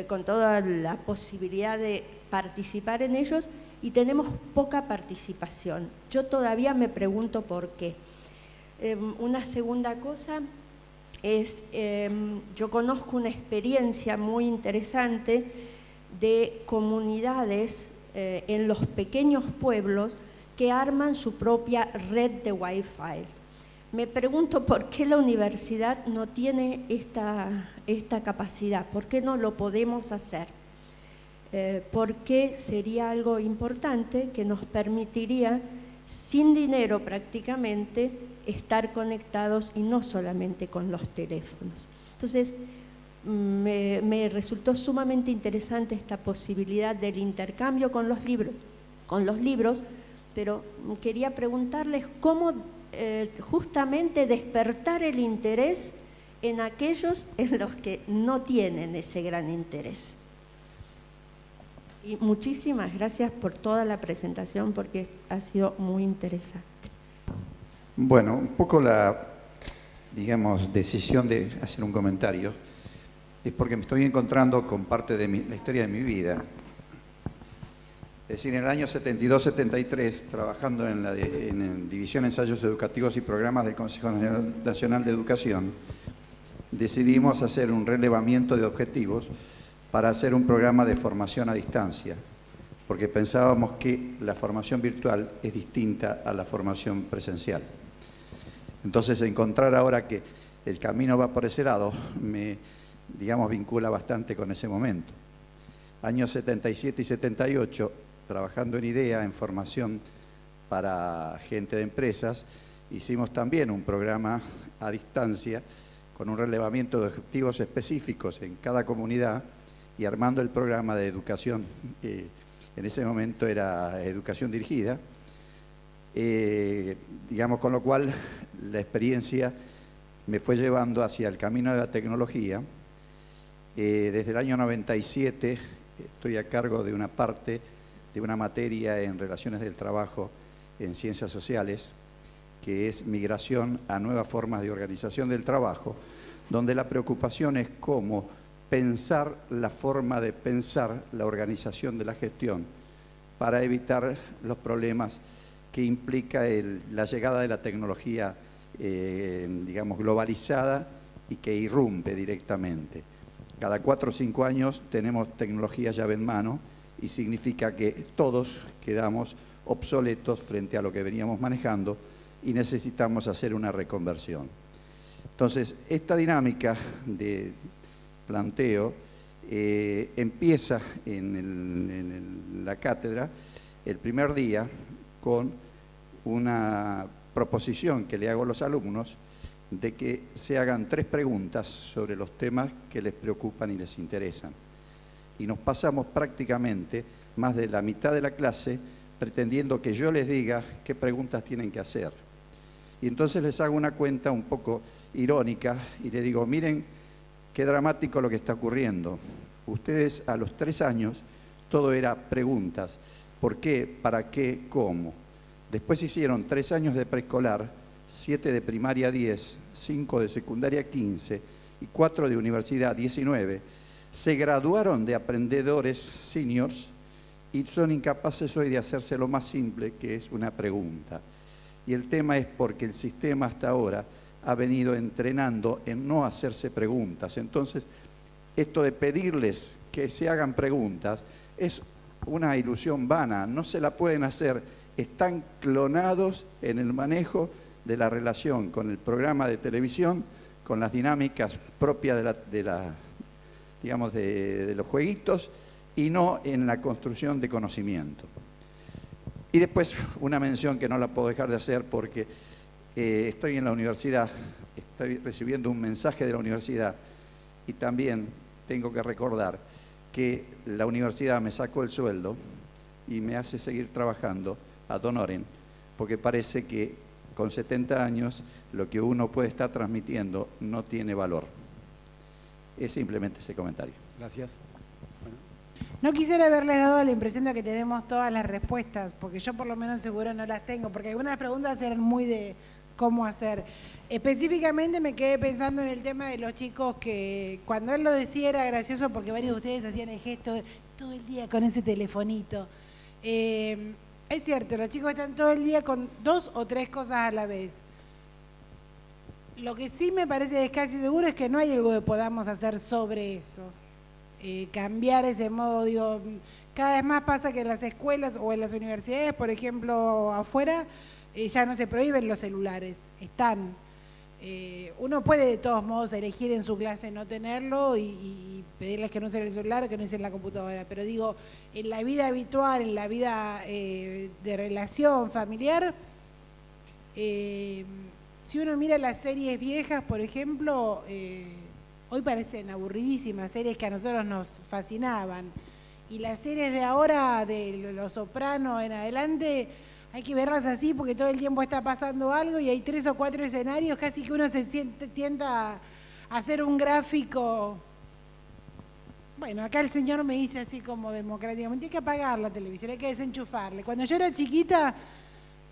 con toda la posibilidad de participar en ellos, y tenemos poca participación. Yo todavía me pregunto por qué. Una segunda cosa es, yo conozco una experiencia muy interesante de comunidades en los pequeños pueblos que arman su propia red de Wi-Fi. Me pregunto por qué la universidad no tiene esta capacidad, por qué no lo podemos hacer, porque sería algo importante que nos permitiría, sin dinero prácticamente, estar conectados y no solamente con los teléfonos. Entonces, me resultó sumamente interesante esta posibilidad del intercambio con los libros, pero quería preguntarles cómo justamente despertar el interés en aquellos en los que no tienen ese gran interés. Y muchísimas gracias por toda la presentación porque ha sido muy interesante. Bueno, un poco la, digamos, decisión de hacer un comentario es porque me estoy encontrando con parte de la historia de mi vida. Es decir, en el año 72-73, trabajando en la División de Ensayos Educativos y Programas del Consejo Nacional de Educación, decidimos hacer un relevamiento de objetivos para hacer un programa de formación a distancia, porque pensábamos que la formación virtual es distinta a la formación presencial. Entonces, encontrar ahora que el camino va por ese lado me, digamos, vincula bastante con ese momento. Años 77 y 78, trabajando en IDEA, en formación para gente de empresas, hicimos también un programa a distancia con un relevamiento de objetivos específicos en cada comunidad y armando el programa de educación, en ese momento era educación dirigida, digamos, con lo cual la experiencia me fue llevando hacia el camino de la tecnología. Desde el año 97 estoy a cargo de una parte de una materia en relaciones del trabajo en ciencias sociales que es Migración a nuevas formas de organización del trabajo, donde la preocupación es cómo pensar la forma de pensar la organización de la gestión para evitar los problemas que implica la llegada de la tecnología, digamos, globalizada y que irrumpe directamente. Cada 4 o 5 años tenemos tecnología llave en mano y significa que todos quedamos obsoletos frente a lo que veníamos manejando y necesitamos hacer una reconversión. Entonces, esta dinámica de planteo empieza en la cátedra el primer día con una proposición que le hago a los alumnos de que se hagan 3 preguntas sobre los temas que les preocupan y les interesan. Y nos pasamos prácticamente más de la mitad de la clase pretendiendo que yo les diga qué preguntas tienen que hacer. Y entonces les hago una cuenta un poco irónica y les digo, miren qué dramático lo que está ocurriendo. Ustedes a los 3 años todo era preguntas. ¿Por qué? ¿Para qué? ¿Cómo? Después hicieron 3 años de preescolar, 7 de primaria 10, 5 de secundaria 15 y 4 de universidad 19. Se graduaron de aprendedores seniors y son incapaces hoy de hacerse lo más simple, que es una pregunta. Y el tema es porque el sistema hasta ahora ha venido entrenando en no hacerse preguntas. Entonces, esto de pedirles que se hagan preguntas es una ilusión vana, no se la pueden hacer. Están clonados en el manejo de la relación con el programa de televisión, con las dinámicas propias de los jueguitos y no en la construcción de conocimiento. Y después una mención que no la puedo dejar de hacer porque estoy en la universidad, estoy recibiendo un mensaje de la universidad y también tengo que recordar que la universidad me sacó el sueldo y me hace seguir trabajando ad honorem, porque parece que con 70 años lo que uno puede estar transmitiendo no tiene valor. Es simplemente ese comentario. Gracias. No quisiera haberles dado la impresión de que tenemos todas las respuestas, porque yo por lo menos seguro no las tengo, porque algunas preguntas eran muy de cómo hacer. Específicamente me quedé pensando en el tema de los chicos que cuando él lo decía era gracioso porque varios de ustedes hacían el gesto de, todo el día con ese telefonito. Es cierto, los chicos están todo el día con 2 o 3 cosas a la vez. Lo que sí me parece casi seguro es que no hay algo que podamos hacer sobre eso. Cambiar ese modo, digo, cada vez más pasa que en las escuelas o en las universidades, por ejemplo, afuera, ya no se prohíben los celulares, están. Uno puede de todos modos elegir en su clase no tenerlo y pedirles que no usen el celular o que no usen la computadora, pero digo, en la vida habitual, en la vida de relación familiar, si uno mira las series viejas, por ejemplo, hoy parecen aburridísimas, series que a nosotros nos fascinaban, y las series de ahora, de Los Sopranos en adelante, hay que verlas así porque todo el tiempo está pasando algo y hay 3 o 4 escenarios, casi que uno se tienta a hacer un gráfico. Bueno, acá el señor me dice así como democráticamente, hay que apagar la televisión, hay que desenchufarle. Cuando yo era chiquita,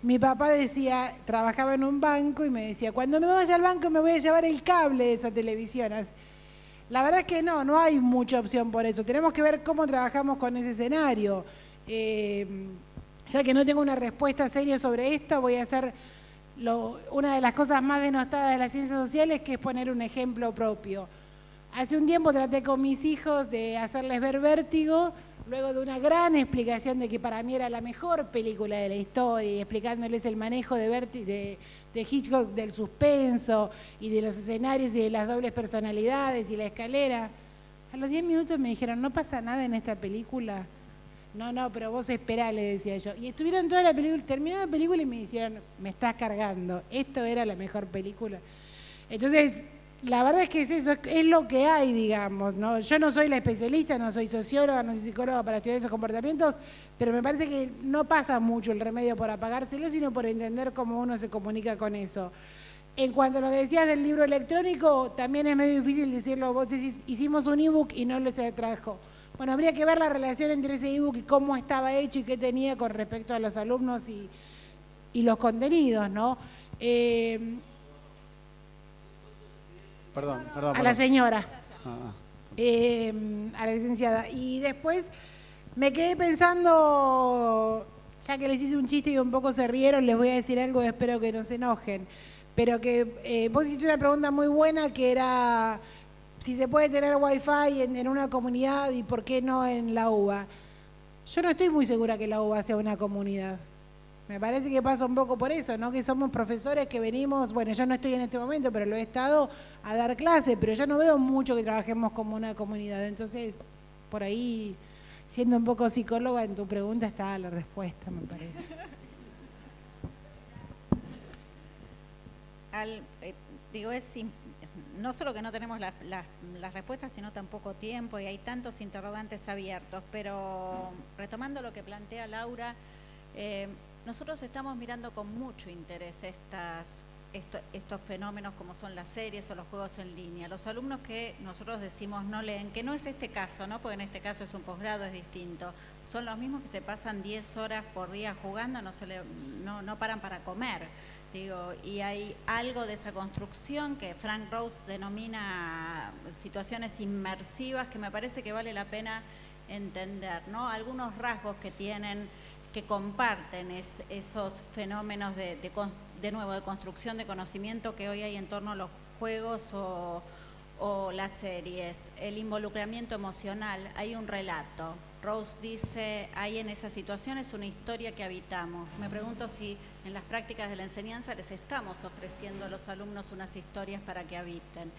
mi papá decía, trabajaba en un banco y me decía, cuando me vaya al banco me voy a llevar el cable de esa televisión. La verdad es que no hay mucha opción por eso. Tenemos que ver cómo trabajamos con ese escenario. Ya que no tengo una respuesta seria sobre esto, voy a hacer una de las cosas más denostadas de las ciencias sociales, que es poner un ejemplo propio. Hace un tiempo traté con mis hijos de hacerles ver Vértigo, luego de una gran explicación de que para mí era la mejor película de la historia, y explicándoles el manejo de Hitchcock del suspenso y de los escenarios y de las dobles personalidades y la escalera. A los 10 minutos me dijeron, no pasa nada en esta película. No, pero vos esperá, le decía yo. Y estuvieron toda la película, terminó la película y me dijeron, me estás cargando, esto era la mejor película. Entonces, la verdad es que es eso, es lo que hay, digamos, ¿no? Yo no soy la especialista, no soy socióloga, no soy psicóloga para estudiar esos comportamientos, pero me parece que no pasa mucho el remedio por apagárselo, sino por entender cómo uno se comunica con eso. En cuanto a lo que decías del libro electrónico, también es medio difícil decirlo. Vos decís, hicimos un ebook y no lo se trajo. Bueno, habría que ver la relación entre ese ebook y cómo estaba hecho y qué tenía con respecto a los alumnos y los contenidos, ¿no? Perdón. A la señora. A la licenciada. Y después me quedé pensando, ya que les hice un chiste y un poco se rieron, les voy a decir algo y espero que no se enojen. Pero que vos hiciste una pregunta muy buena que era si se puede tener wifi en una comunidad y por qué no en la UBA. Yo no estoy muy segura que la UBA sea una comunidad. Me parece que pasa un poco por eso, ¿no? Que somos profesores que venimos, bueno, yo no estoy en este momento, pero lo he estado a dar clases, pero yo no veo mucho que trabajemos como una comunidad. Entonces, por ahí, siendo un poco psicóloga, en tu pregunta está la respuesta, me parece. No solo que no tenemos las respuestas, sino tampoco tiempo y hay tantos interrogantes abiertos, pero retomando lo que plantea Laura, nosotros estamos mirando con mucho interés estos fenómenos como son las series o los juegos en línea. Los alumnos que nosotros decimos no leen, que no es este caso, ¿no? Porque en este caso es un posgrado, es distinto, son los mismos que se pasan 10 horas por día jugando, no paran para comer. Y hay algo de esa construcción que Frank Rose denomina situaciones inmersivas que me parece que vale la pena entender, ¿no? Algunos rasgos que tienen, que comparten esos fenómenos de construcción de conocimiento que hoy hay en torno a los juegos o las series. El involucramiento emocional, hay un relato. Rose dice, hay en esas situaciones una historia que habitamos. Me pregunto si en las prácticas de la enseñanza les estamos ofreciendo a los alumnos unas historias para que habiten.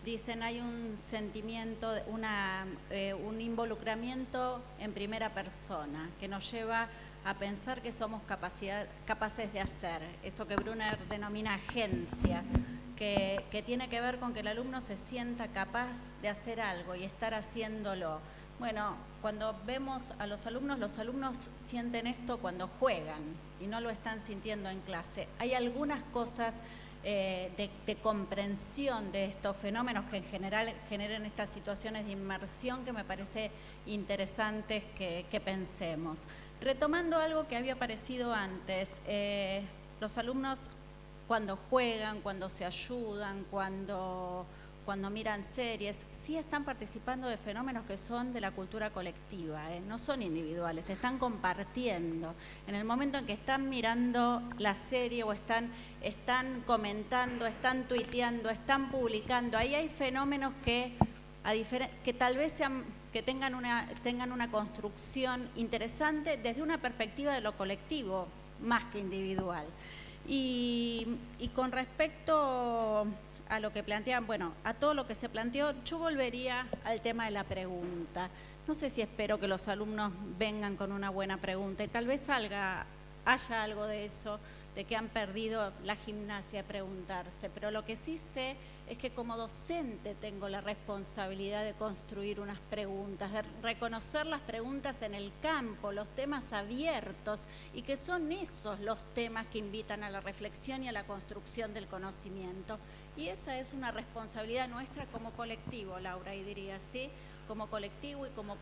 Dicen, hay un sentimiento, un involucramiento en primera persona que nos lleva a pensar que somos capaces de hacer, eso que Brunner denomina agencia, que tiene que ver con que el alumno se sienta capaz de hacer algo y estar haciéndolo. Bueno, cuando vemos a los alumnos sienten esto cuando juegan y no lo están sintiendo en clase. Hay algunas cosas de comprensión de estos fenómenos que en general generan estas situaciones de inmersión que me parece interesantes que pensemos. Retomando algo que había aparecido antes, los alumnos cuando juegan, cuando se ayudan, cuando miran series, sí están participando de fenómenos que son de la cultura colectiva, no son individuales, están compartiendo. En el momento en que están mirando la serie o están comentando, están tuiteando, están publicando, ahí hay fenómenos que tal vez tengan una construcción interesante desde una perspectiva de lo colectivo más que individual. Y con respecto a lo que plantean, bueno, a todo lo que se planteó, yo volvería al tema de la pregunta. No sé si espero que los alumnos vengan con una buena pregunta y tal vez haya algo de eso, de que han perdido la gimnasia de preguntarse, pero lo que sí sé es que como docente tengo la responsabilidad de construir unas preguntas, de reconocer las preguntas en el campo, los temas abiertos, y que son esos los temas que invitan a la reflexión y a la construcción del conocimiento. Y esa es una responsabilidad nuestra como colectivo, Laura, y diría, ¿sí? Como colectivo y como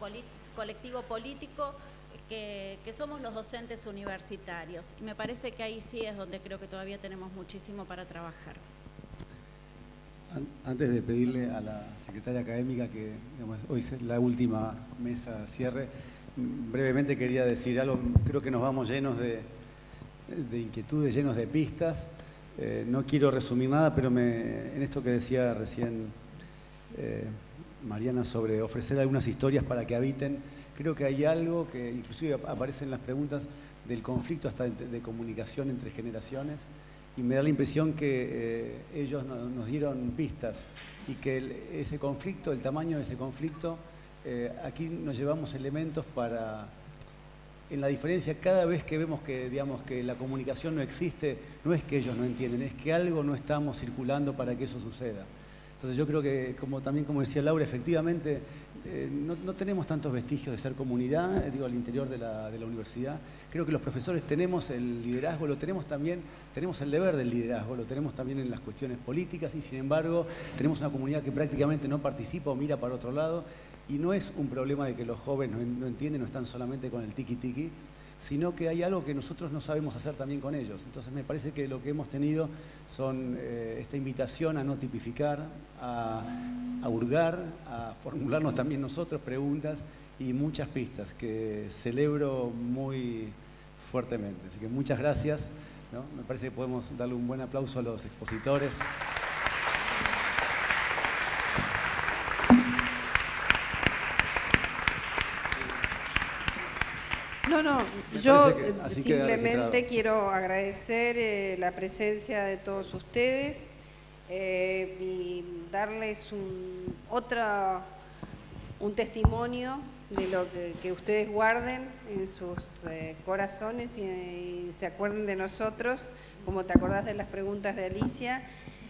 colectivo político, que somos los docentes universitarios. Y me parece que ahí sí es donde creo que todavía tenemos muchísimo para trabajar. Antes de pedirle a la secretaria académica que hoy es la última mesa cierre, brevemente quería decir algo. Creo que nos vamos llenos de inquietudes, llenos de pistas. No quiero resumir nada, pero en esto que decía recién Mariana sobre ofrecer algunas historias para que habiten, creo que hay algo que inclusive aparece en las preguntas del conflicto hasta de comunicación entre generaciones, y me da la impresión que ellos nos dieron pistas y que ese conflicto, el tamaño de ese conflicto, aquí nos llevamos elementos para, en la diferencia, cada vez que vemos que, digamos, que la comunicación no existe, no es que ellos no entienden, es que algo no estamos circulando para que eso suceda. Entonces yo creo que, también como decía Laura, efectivamente no tenemos tantos vestigios de ser comunidad, digo, al interior de la universidad. Creo que los profesores tenemos el liderazgo, lo tenemos también, tenemos el deber del liderazgo, lo tenemos también en las cuestiones políticas, y sin embargo tenemos una comunidad que prácticamente no participa o mira para otro lado, y no es un problema de que los jóvenes no entienden, no están solamente con el tiki-tiki, sino que hay algo que nosotros no sabemos hacer también con ellos. Entonces me parece que lo que hemos tenido son esta invitación a no tipificar, a hurgar, a formularnos también nosotros preguntas y muchas pistas que celebro muy fuertemente. Así que muchas gracias, ¿no? Me parece que podemos darle un buen aplauso a los expositores. No, yo simplemente quiero agradecer la presencia de todos ustedes y darles un testimonio de lo que ustedes guarden en sus corazones y se acuerden de nosotros, como te acordás de las preguntas de Alicia.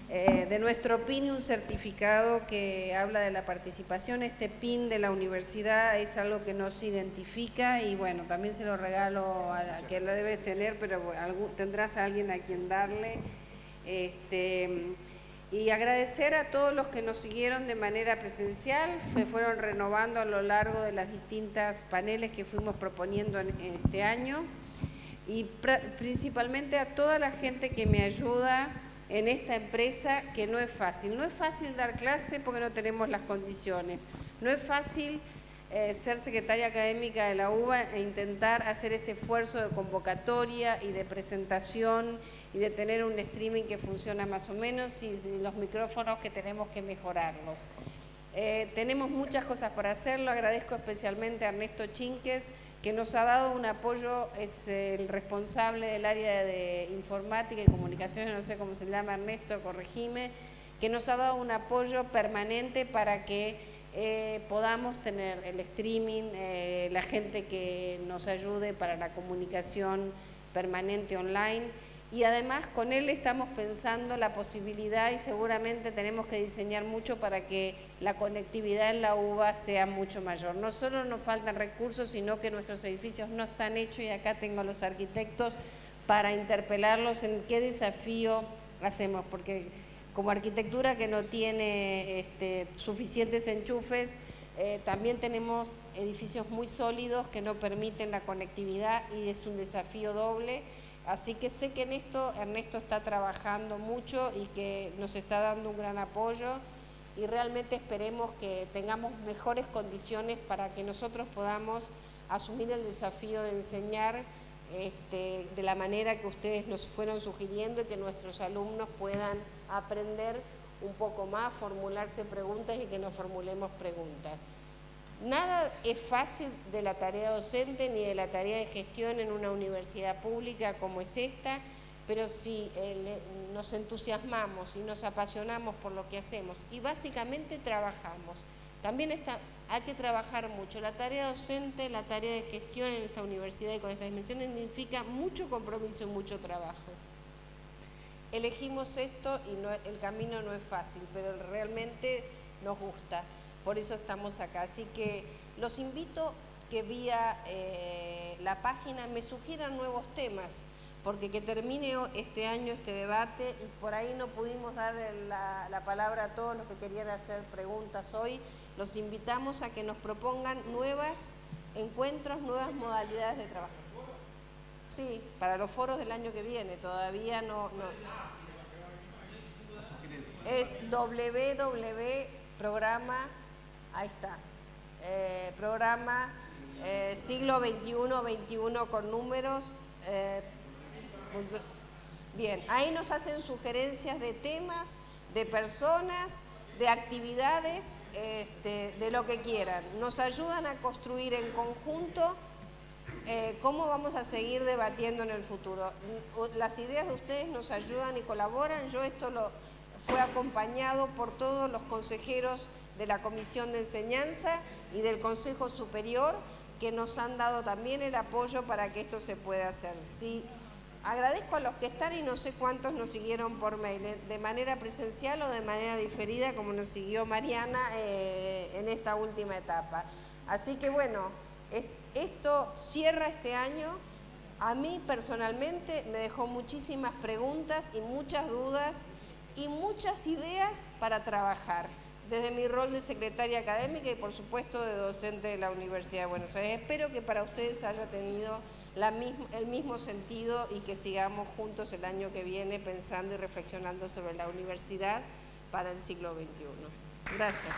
De nuestro PIN, un certificado que habla de la participación. Este PIN de la universidad es algo que nos identifica y bueno, también se lo regalo a que la debes tener, pero tendrás a alguien a quien darle. Y agradecer a todos los que nos siguieron de manera presencial, fueron renovando a lo largo de las distintas paneles que fuimos proponiendo en este año y principalmente a toda la gente que me ayuda en esta empresa, que no es fácil. No es fácil dar clase porque no tenemos las condiciones. No es fácil ser secretaria académica de la UBA e intentar hacer este esfuerzo de convocatoria y de presentación y de tener un streaming que funciona más o menos y los micrófonos que tenemos que mejorarlos. Tenemos muchas cosas para hacerlo. Agradezco especialmente a Ernesto Chinques, que nos ha dado un apoyo, es el responsable del área de informática y comunicaciones, no sé cómo se llama, Ernesto, corregime, que nos ha dado un apoyo permanente para que podamos tener el streaming, la gente que nos ayude para la comunicación permanente online. Y además con él estamos pensando la posibilidad y seguramente tenemos que diseñar mucho para que la conectividad en la UBA sea mucho mayor. No solo nos faltan recursos, sino que nuestros edificios no están hechos y acá tengo a los arquitectos para interpelarlos en qué desafío hacemos, porque como arquitectura que no tiene suficientes enchufes, también tenemos edificios muy sólidos que no permiten la conectividad y es un desafío doble. Así que sé que en esto Ernesto está trabajando mucho y que nos está dando un gran apoyo y realmente esperemos que tengamos mejores condiciones para que nosotros podamos asumir el desafío de enseñar de la manera que ustedes nos fueron sugiriendo y que nuestros alumnos puedan aprender un poco más, formularse preguntas y que nos formulemos preguntas. Nada es fácil de la tarea docente ni de la tarea de gestión en una universidad pública como es esta, pero si nos entusiasmamos y nos apasionamos por lo que hacemos y básicamente trabajamos, también hay que trabajar mucho. La tarea docente, la tarea de gestión en esta universidad y con estas dimensiones significa mucho compromiso y mucho trabajo. Elegimos esto y el camino no es fácil, pero realmente nos gusta. Por eso estamos acá. Así que los invito que vía la página me sugieran nuevos temas, porque que termine este año este debate y por ahí no pudimos dar la palabra a todos los que querían hacer preguntas hoy. Los invitamos a que nos propongan nuevos encuentros, nuevas modalidades de trabajo. Sí, para los foros del año que viene, todavía no. Es programa, ahí está, programa siglo XXI con números. Bien, ahí nos hacen sugerencias de temas, de personas, de actividades, de lo que quieran. Nos ayudan a construir en conjunto cómo vamos a seguir debatiendo en el futuro. Las ideas de ustedes nos ayudan y colaboran. Yo esto fue acompañado por todos los consejeros de la Comisión de Enseñanza y del Consejo Superior que nos han dado también el apoyo para que esto se pueda hacer. Sí, agradezco a los que están y no sé cuántos nos siguieron por mail, de manera presencial o de manera diferida, como nos siguió Mariana en esta última etapa. Así que bueno, esto cierra este año. A mí personalmente me dejó muchísimas preguntas y muchas dudas y muchas ideas para trabajar. desde mi rol de secretaria académica y por supuesto de docente de la Universidad de Buenos Aires. Espero que para ustedes haya tenido el mismo sentido y que sigamos juntos el año que viene pensando y reflexionando sobre la universidad para el siglo XXI. Gracias.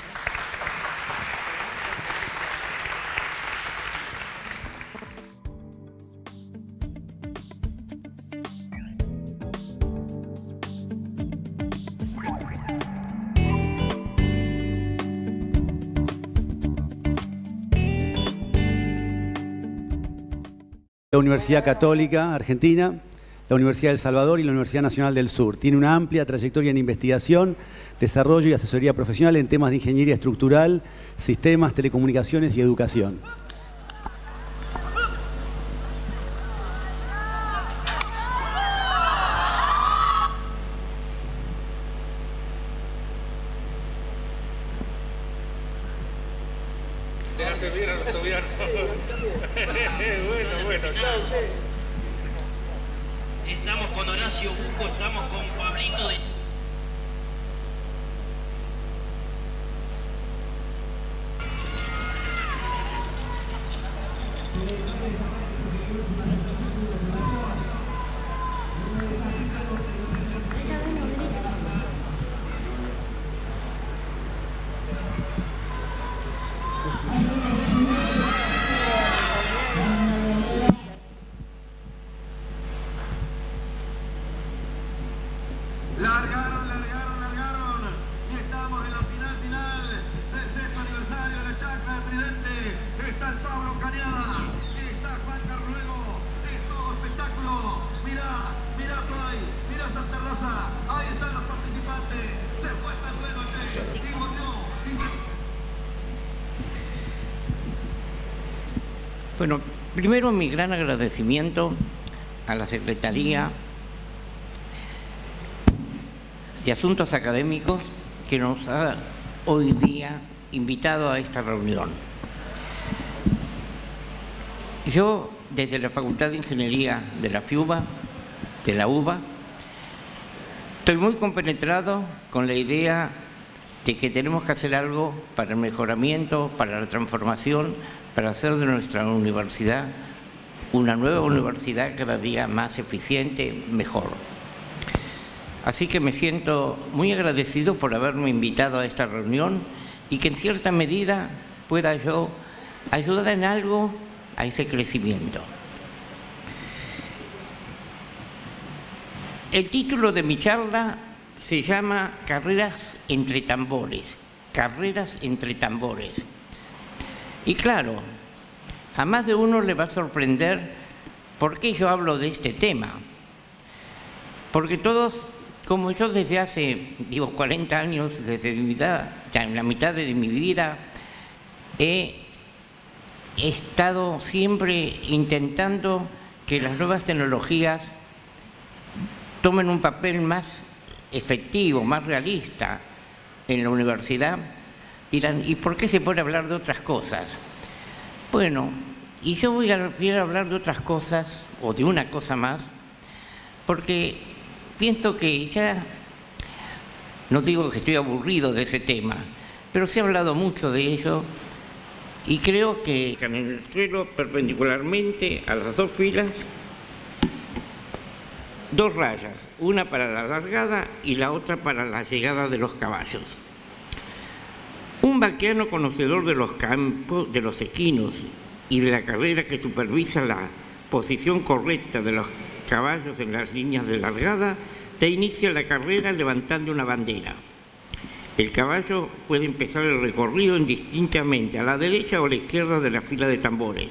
La Universidad Católica Argentina, la Universidad del Salvador y la Universidad Nacional del Sur. Tiene una amplia trayectoria en investigación, desarrollo y asesoría profesional en temas de ingeniería estructural, sistemas, telecomunicaciones y educación. Estamos con Horacio Buco, estamos con Pablito de... Largaron. Y estamos en la final del sexto aniversario de la chacra de Tridente. Está el Pablo Cañada, está Juan Carruego, es todo espectáculo. Mirá por ahí, mirá Santa Rosa, ahí están los participantes. Se fue esta duelo, y volvió. Bueno, primero mi gran agradecimiento a la Secretaría de Asuntos Académicos que nos ha hoy día invitado a esta reunión. Yo, desde la Facultad de Ingeniería de la FIUBA, de la UBA, estoy muy compenetrado con la idea de que tenemos que hacer algo para el mejoramiento, para la transformación, para hacer de nuestra universidad una nueva universidad cada día más eficiente, mejor. Así que me siento muy agradecido por haberme invitado a esta reunión y que en cierta medida pueda yo ayudar en algo a ese crecimiento. El título de mi charla se llama Carreras entre tambores. Carreras entre tambores. Y claro, a más de uno le va a sorprender por qué yo hablo de este tema. Porque todos, como yo desde hace, 40 años, desde mi edad, ya en la mitad de mi vida, he estado siempre intentando que las nuevas tecnologías tomen un papel más efectivo, más realista en la universidad. Dirán, ¿y por qué se puede hablar de otras cosas? Bueno, y yo voy a hablar de otras cosas, o de una cosa más, porque pienso que ya, no digo que estoy aburrido de ese tema, pero se ha hablado mucho de ello y creo que en el suelo, perpendicularmente a las dos filas, dos rayas, una para la largada y la otra para la llegada de los caballos. Un vaqueano conocedor de los campos, de los equinos y de la carrera que supervisa la posición correcta de los caballos en las líneas de largada, te inicia la carrera levantando una bandera. El caballo puede empezar el recorrido indistintamente a la derecha o a la izquierda de la fila de tambores.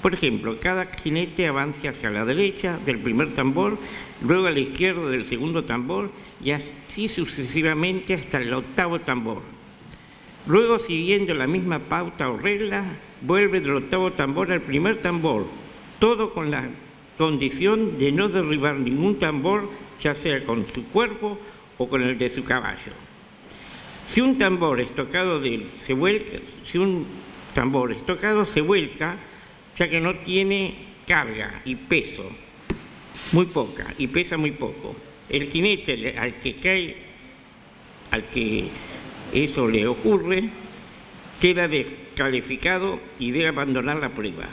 Por ejemplo, cada jinete avanza hacia la derecha del primer tambor, luego a la izquierda del segundo tambor y así sucesivamente hasta el octavo tambor. Luego, siguiendo la misma pauta o regla, vuelve del octavo tambor al primer tambor, todo con la condición de no derribar ningún tambor, ya sea con su cuerpo o con el de su caballo. Si un tambor estocado se vuelca, ya que no tiene carga y peso, muy poca, y pesa muy poco. El jinete al que eso le ocurre, queda descalificado y debe abandonar la prueba.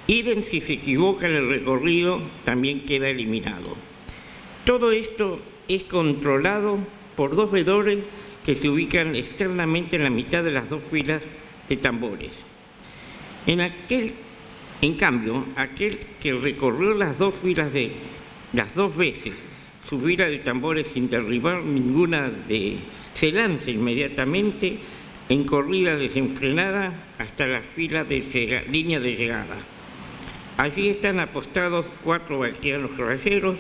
Idem, si se equivoca en el recorrido, también queda eliminado. Todo esto es controlado por dos vedores que se ubican externamente en la mitad de las dos filas de tambores. En cambio, aquel que recorrió las dos filas las dos veces su fila de tambores sin derribar ninguna se lanza inmediatamente en corrida desenfrenada hasta la fila de línea de llegada. Allí están apostados 4 vaqueanos caballeros,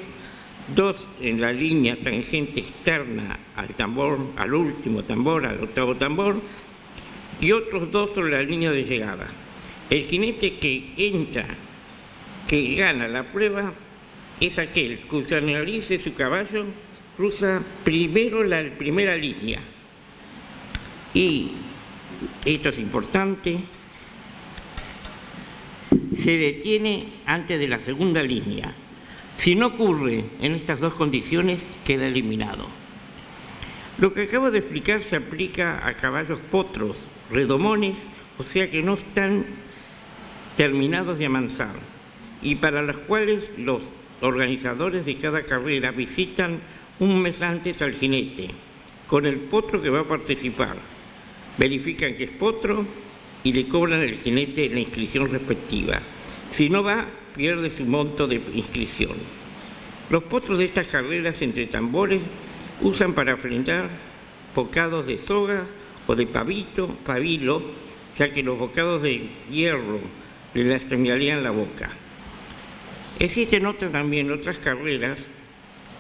2 en la línea tangente externa al tambor, al último tambor, al octavo tambor, y otros 2 sobre la línea de llegada. El jinete que gana la prueba, es aquel cuya nariz de su caballo cruza primero la primera línea. Y, esto es importante, se detiene antes de la segunda línea. Si no ocurre en estas dos condiciones, queda eliminado. Lo que acabo de explicar se aplica a caballos potros, redomones, o sea que no están terminados de amansar, y para los cuales los organizadores de cada carrera visitan un mes antes al jinete, con el potro que va a participar. Verifican que es potro y le cobran al jinete la inscripción respectiva. Si no va, pierde su monto de inscripción. Los potros de estas carreras entre tambores usan para enfrentar bocados de soga o de pabilo, ya que los bocados de hierro le lastimarían la boca. Existen también otras carreras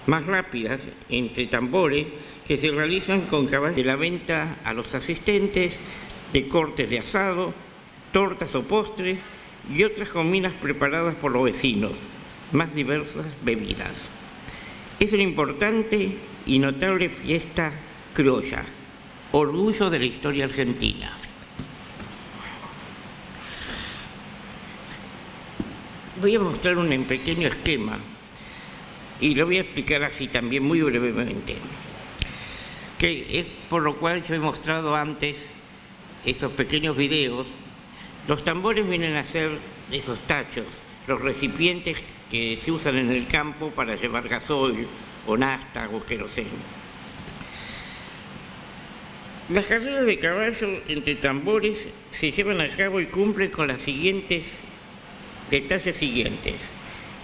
más rápidas entre tambores que se realizan con caballos de la venta a los asistentes, de cortes de asado, tortas o postres y otras comidas preparadas por los vecinos, más diversas bebidas. Es una importante y notable fiesta criolla, orgullo de la historia argentina. Voy a mostrar un pequeño esquema y lo voy a explicar así también muy brevemente, que es por lo cual yo he mostrado antes esos pequeños videos. Los tambores vienen a ser esos tachos, los recipientes que se usan en el campo para llevar gasoil o nafta o queroseno. Las carreras de caballo entre tambores se llevan a cabo y cumplen con los detalles siguientes.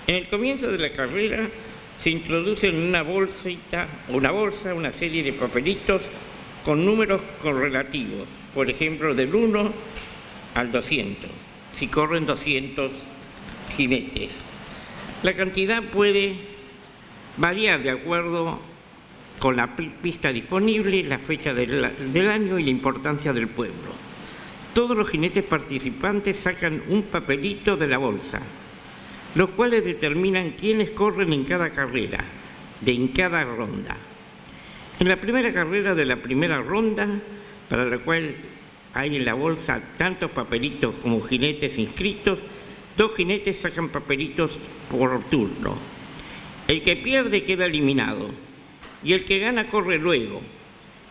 En el comienzo de la carrera se introduce en una bolsa una serie de papelitos con números correlativos, por ejemplo, del 1 al 200, si corren 200 jinetes. La cantidad puede variar de acuerdo con la pista disponible, la fecha del año y la importancia del pueblo. Todos los jinetes participantes sacan un papelito de la bolsa, los cuales determinan quiénes corren en cada carrera, en cada ronda. En la primera carrera de la primera ronda, para la cual hay en la bolsa tantos papelitos como jinetes inscritos, 2 jinetes sacan papelitos por turno. El que pierde queda eliminado y el que gana corre luego.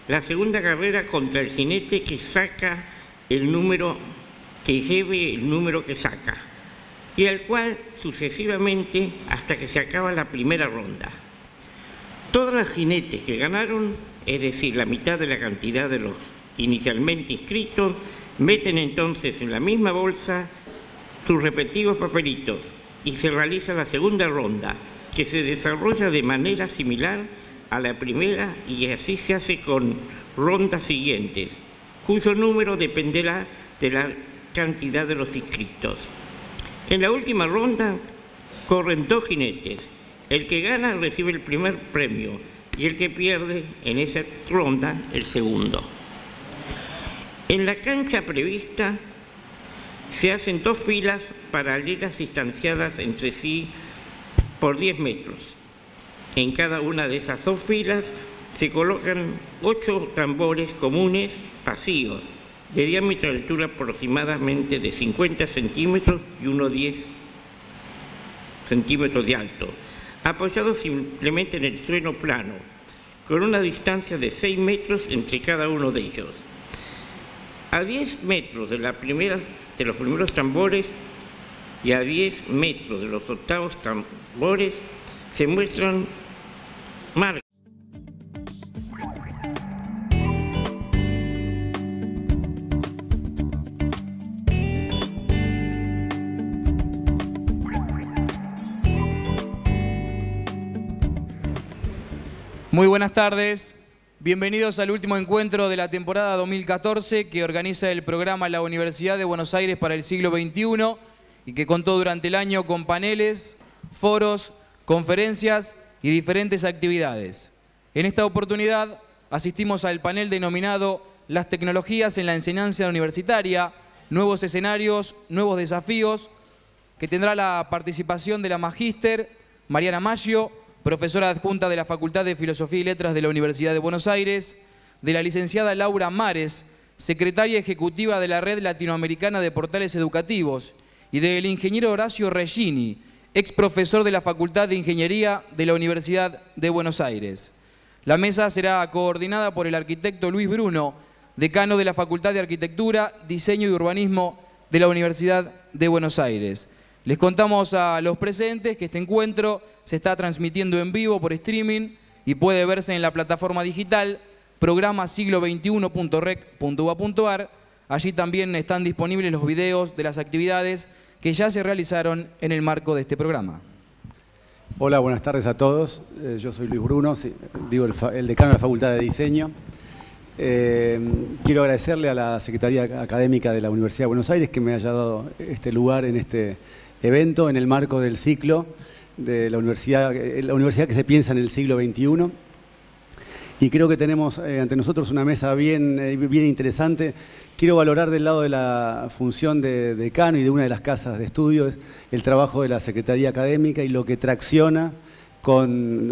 La segunda carrera contra el jinete que saca el número, que lleve el número que saca, y al cual sucesivamente hasta que se acaba la primera ronda. Todos los jinetes que ganaron, es decir, la mitad de la cantidad de los inicialmente inscritos, meten entonces en la misma bolsa sus respectivos papelitos y se realiza la segunda ronda, que se desarrolla de manera similar a la primera y así se hace con rondas siguientes, cuyo número dependerá de la cantidad de los inscritos. En la última ronda corren 2 jinetes. El que gana recibe el primer premio y el que pierde en esa ronda el segundo. En la cancha prevista se hacen 2 filas paralelas distanciadas entre sí por 10 metros. En cada una de esas 2 filas se colocan 8 tambores comunes vacíos, de diámetro de altura aproximadamente de 50 centímetros y unos 10 centímetros de alto, apoyados simplemente en el suelo plano, con una distancia de 6 metros entre cada uno de ellos. A 10 metros de los primeros tambores y a 10 metros de los octavos tambores se muestran marcas. Muy buenas tardes, bienvenidos al último encuentro de la temporada 2014 que organiza el programa La Universidad de Buenos Aires para el siglo XXI y que contó durante el año con paneles, foros, conferencias y diferentes actividades. En esta oportunidad asistimos al panel denominado Las tecnologías en la enseñanza universitaria, nuevos escenarios, nuevos desafíos, que tendrá la participación de la magíster Mariana Maggio, profesora adjunta de la Facultad de Filosofía y Letras de la Universidad de Buenos Aires, de la licenciada Laura Mares, secretaria ejecutiva de la Red Latinoamericana de Portales Educativos, y del ingeniero Horacio Regini, ex profesor de la Facultad de Ingeniería de la Universidad de Buenos Aires. La mesa será coordinada por el arquitecto Luis Bruno, decano de la Facultad de Arquitectura, Diseño y Urbanismo de la Universidad de Buenos Aires. Les contamos a los presentes que este encuentro se está transmitiendo en vivo por streaming y puede verse en la plataforma digital programa siglo21.rec.uba.ar. Allí también están disponibles los videos de las actividades que ya se realizaron en el marco de este programa. Hola, buenas tardes a todos. Yo soy Luis Bruno, el decano de la Facultad de Diseño. Quiero agradecerle a la Secretaría Académica de la Universidad de Buenos Aires que me haya dado este lugar en este evento en el marco del ciclo de la universidad que se piensa en el siglo XXI. Y creo que tenemos ante nosotros una mesa bien interesante. Quiero valorar del lado de la función de decano y de una de las casas de estudios el trabajo de la Secretaría Académica y lo que tracciona con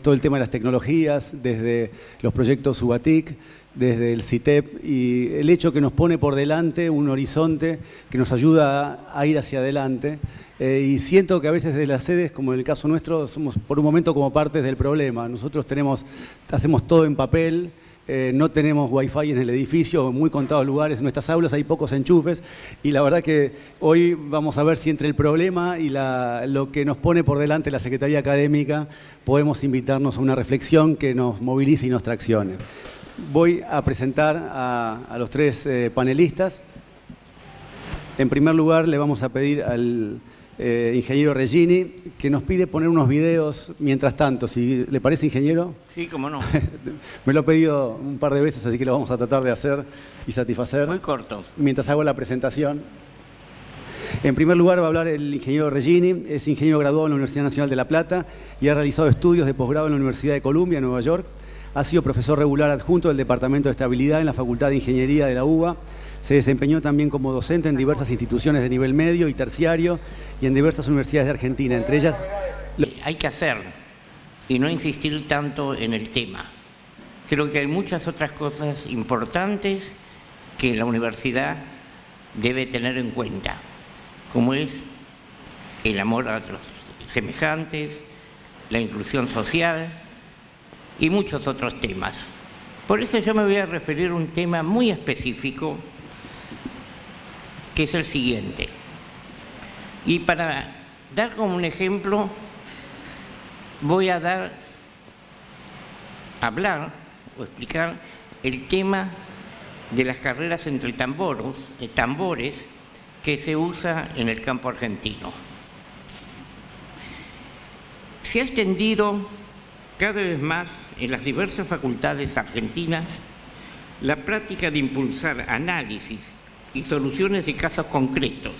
todo el tema de las tecnologías, desde los proyectos UBATIC, desde el CITEP, y el hecho que nos pone por delante un horizonte que nos ayuda a ir hacia adelante. Y siento que a veces desde las sedes, como en el caso nuestro, somos por un momento como partes del problema. Nosotros hacemos todo en papel, no tenemos wifi en el edificio, en muy contados lugares, en nuestras aulas hay pocos enchufes, y la verdad que hoy vamos a ver si entre el problema y lo que nos pone por delante la Secretaría Académica podemos invitarnos a una reflexión que nos movilice y nos traccione. Voy a presentar a los tres panelistas. En primer lugar, le vamos a pedir al ingeniero Regini, que nos pide poner unos videos mientras tanto. Si le parece, ingeniero. Sí, cómo no. Me lo ha pedido un par de veces, así que lo vamos a tratar de hacer y satisfacer. Muy corto. Mientras hago la presentación. En primer lugar va a hablar el ingeniero Regini, es ingeniero graduado en la Universidad Nacional de La Plata y ha realizado estudios de posgrado en la Universidad de Columbia, en Nueva York. Ha sido profesor regular adjunto del Departamento de Estabilidad en la Facultad de Ingeniería de la UBA. Se desempeñó también como docente en diversas instituciones de nivel medio y terciario y en diversas universidades de Argentina, entre ellas... Hay que hacer y no insistir tanto en el tema. Creo que hay muchas otras cosas importantes que la universidad debe tener en cuenta, como es el amor a los semejantes, la inclusión social y muchos otros temas. Por eso yo me voy a referir a un tema muy específico, que es el siguiente. Y para dar como un ejemplo, voy a hablar o explicar el tema de las carreras entre tambores que se usa en el campo argentino. Se ha extendido cada vez más en las diversas facultades argentinas la práctica de impulsar análisis y soluciones de casos concretos,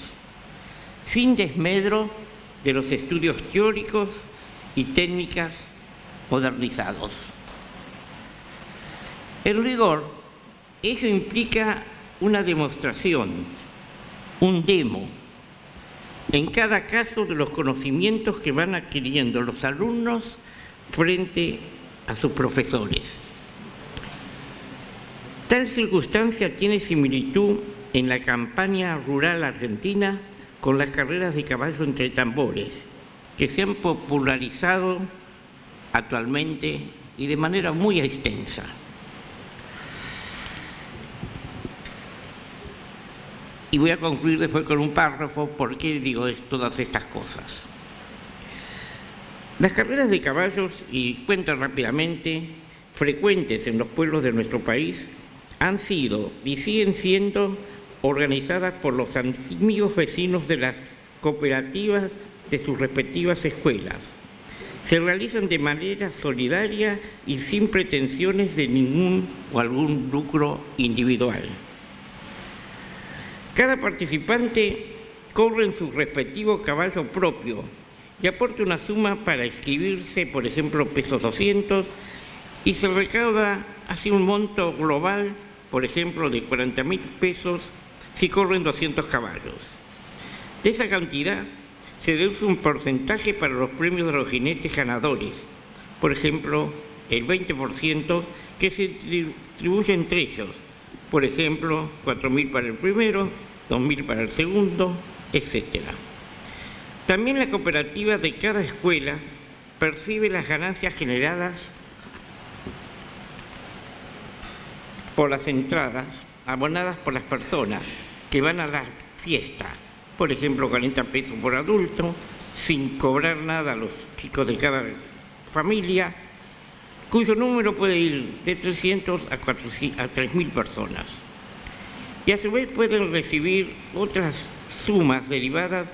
sin desmedro de los estudios teóricos y técnicas modernizados. En rigor, ello implica una demostración, un demo, en cada caso de los conocimientos que van adquiriendo los alumnos frente a sus profesores. Tal circunstancia tiene similitud en la campaña rural argentina con las carreras de caballo entre tambores, que se han popularizado actualmente y de manera muy extensa. Y voy a concluir después con un párrafo por qué digo todas estas cosas. Las carreras de caballos, y cuento rápidamente, frecuentes en los pueblos de nuestro país, han sido y siguen siendo organizadas por los amigos vecinos de las cooperativas de sus respectivas escuelas. Se realizan de manera solidaria y sin pretensiones de ningún o algún lucro individual. Cada participante corre en su respectivo caballo propio y aporta una suma para inscribirse, por ejemplo, pesos 200, y se recauda así un monto global, por ejemplo, de 40.000 pesos si corren 200 caballos. De esa cantidad se deduce un porcentaje para los premios de los jinetes ganadores, por ejemplo, el 20% que se distribuye entre ellos, por ejemplo, 4.000 para el primero, 2.000 para el segundo, etc. También la cooperativa de cada escuela percibe las ganancias generadas por las entradas abonadas por las personas que van a la fiesta, por ejemplo, 40 pesos por adulto, sin cobrar nada a los chicos de cada familia, cuyo número puede ir de 300 a 3.000 personas. Y a su vez pueden recibir otras sumas derivadas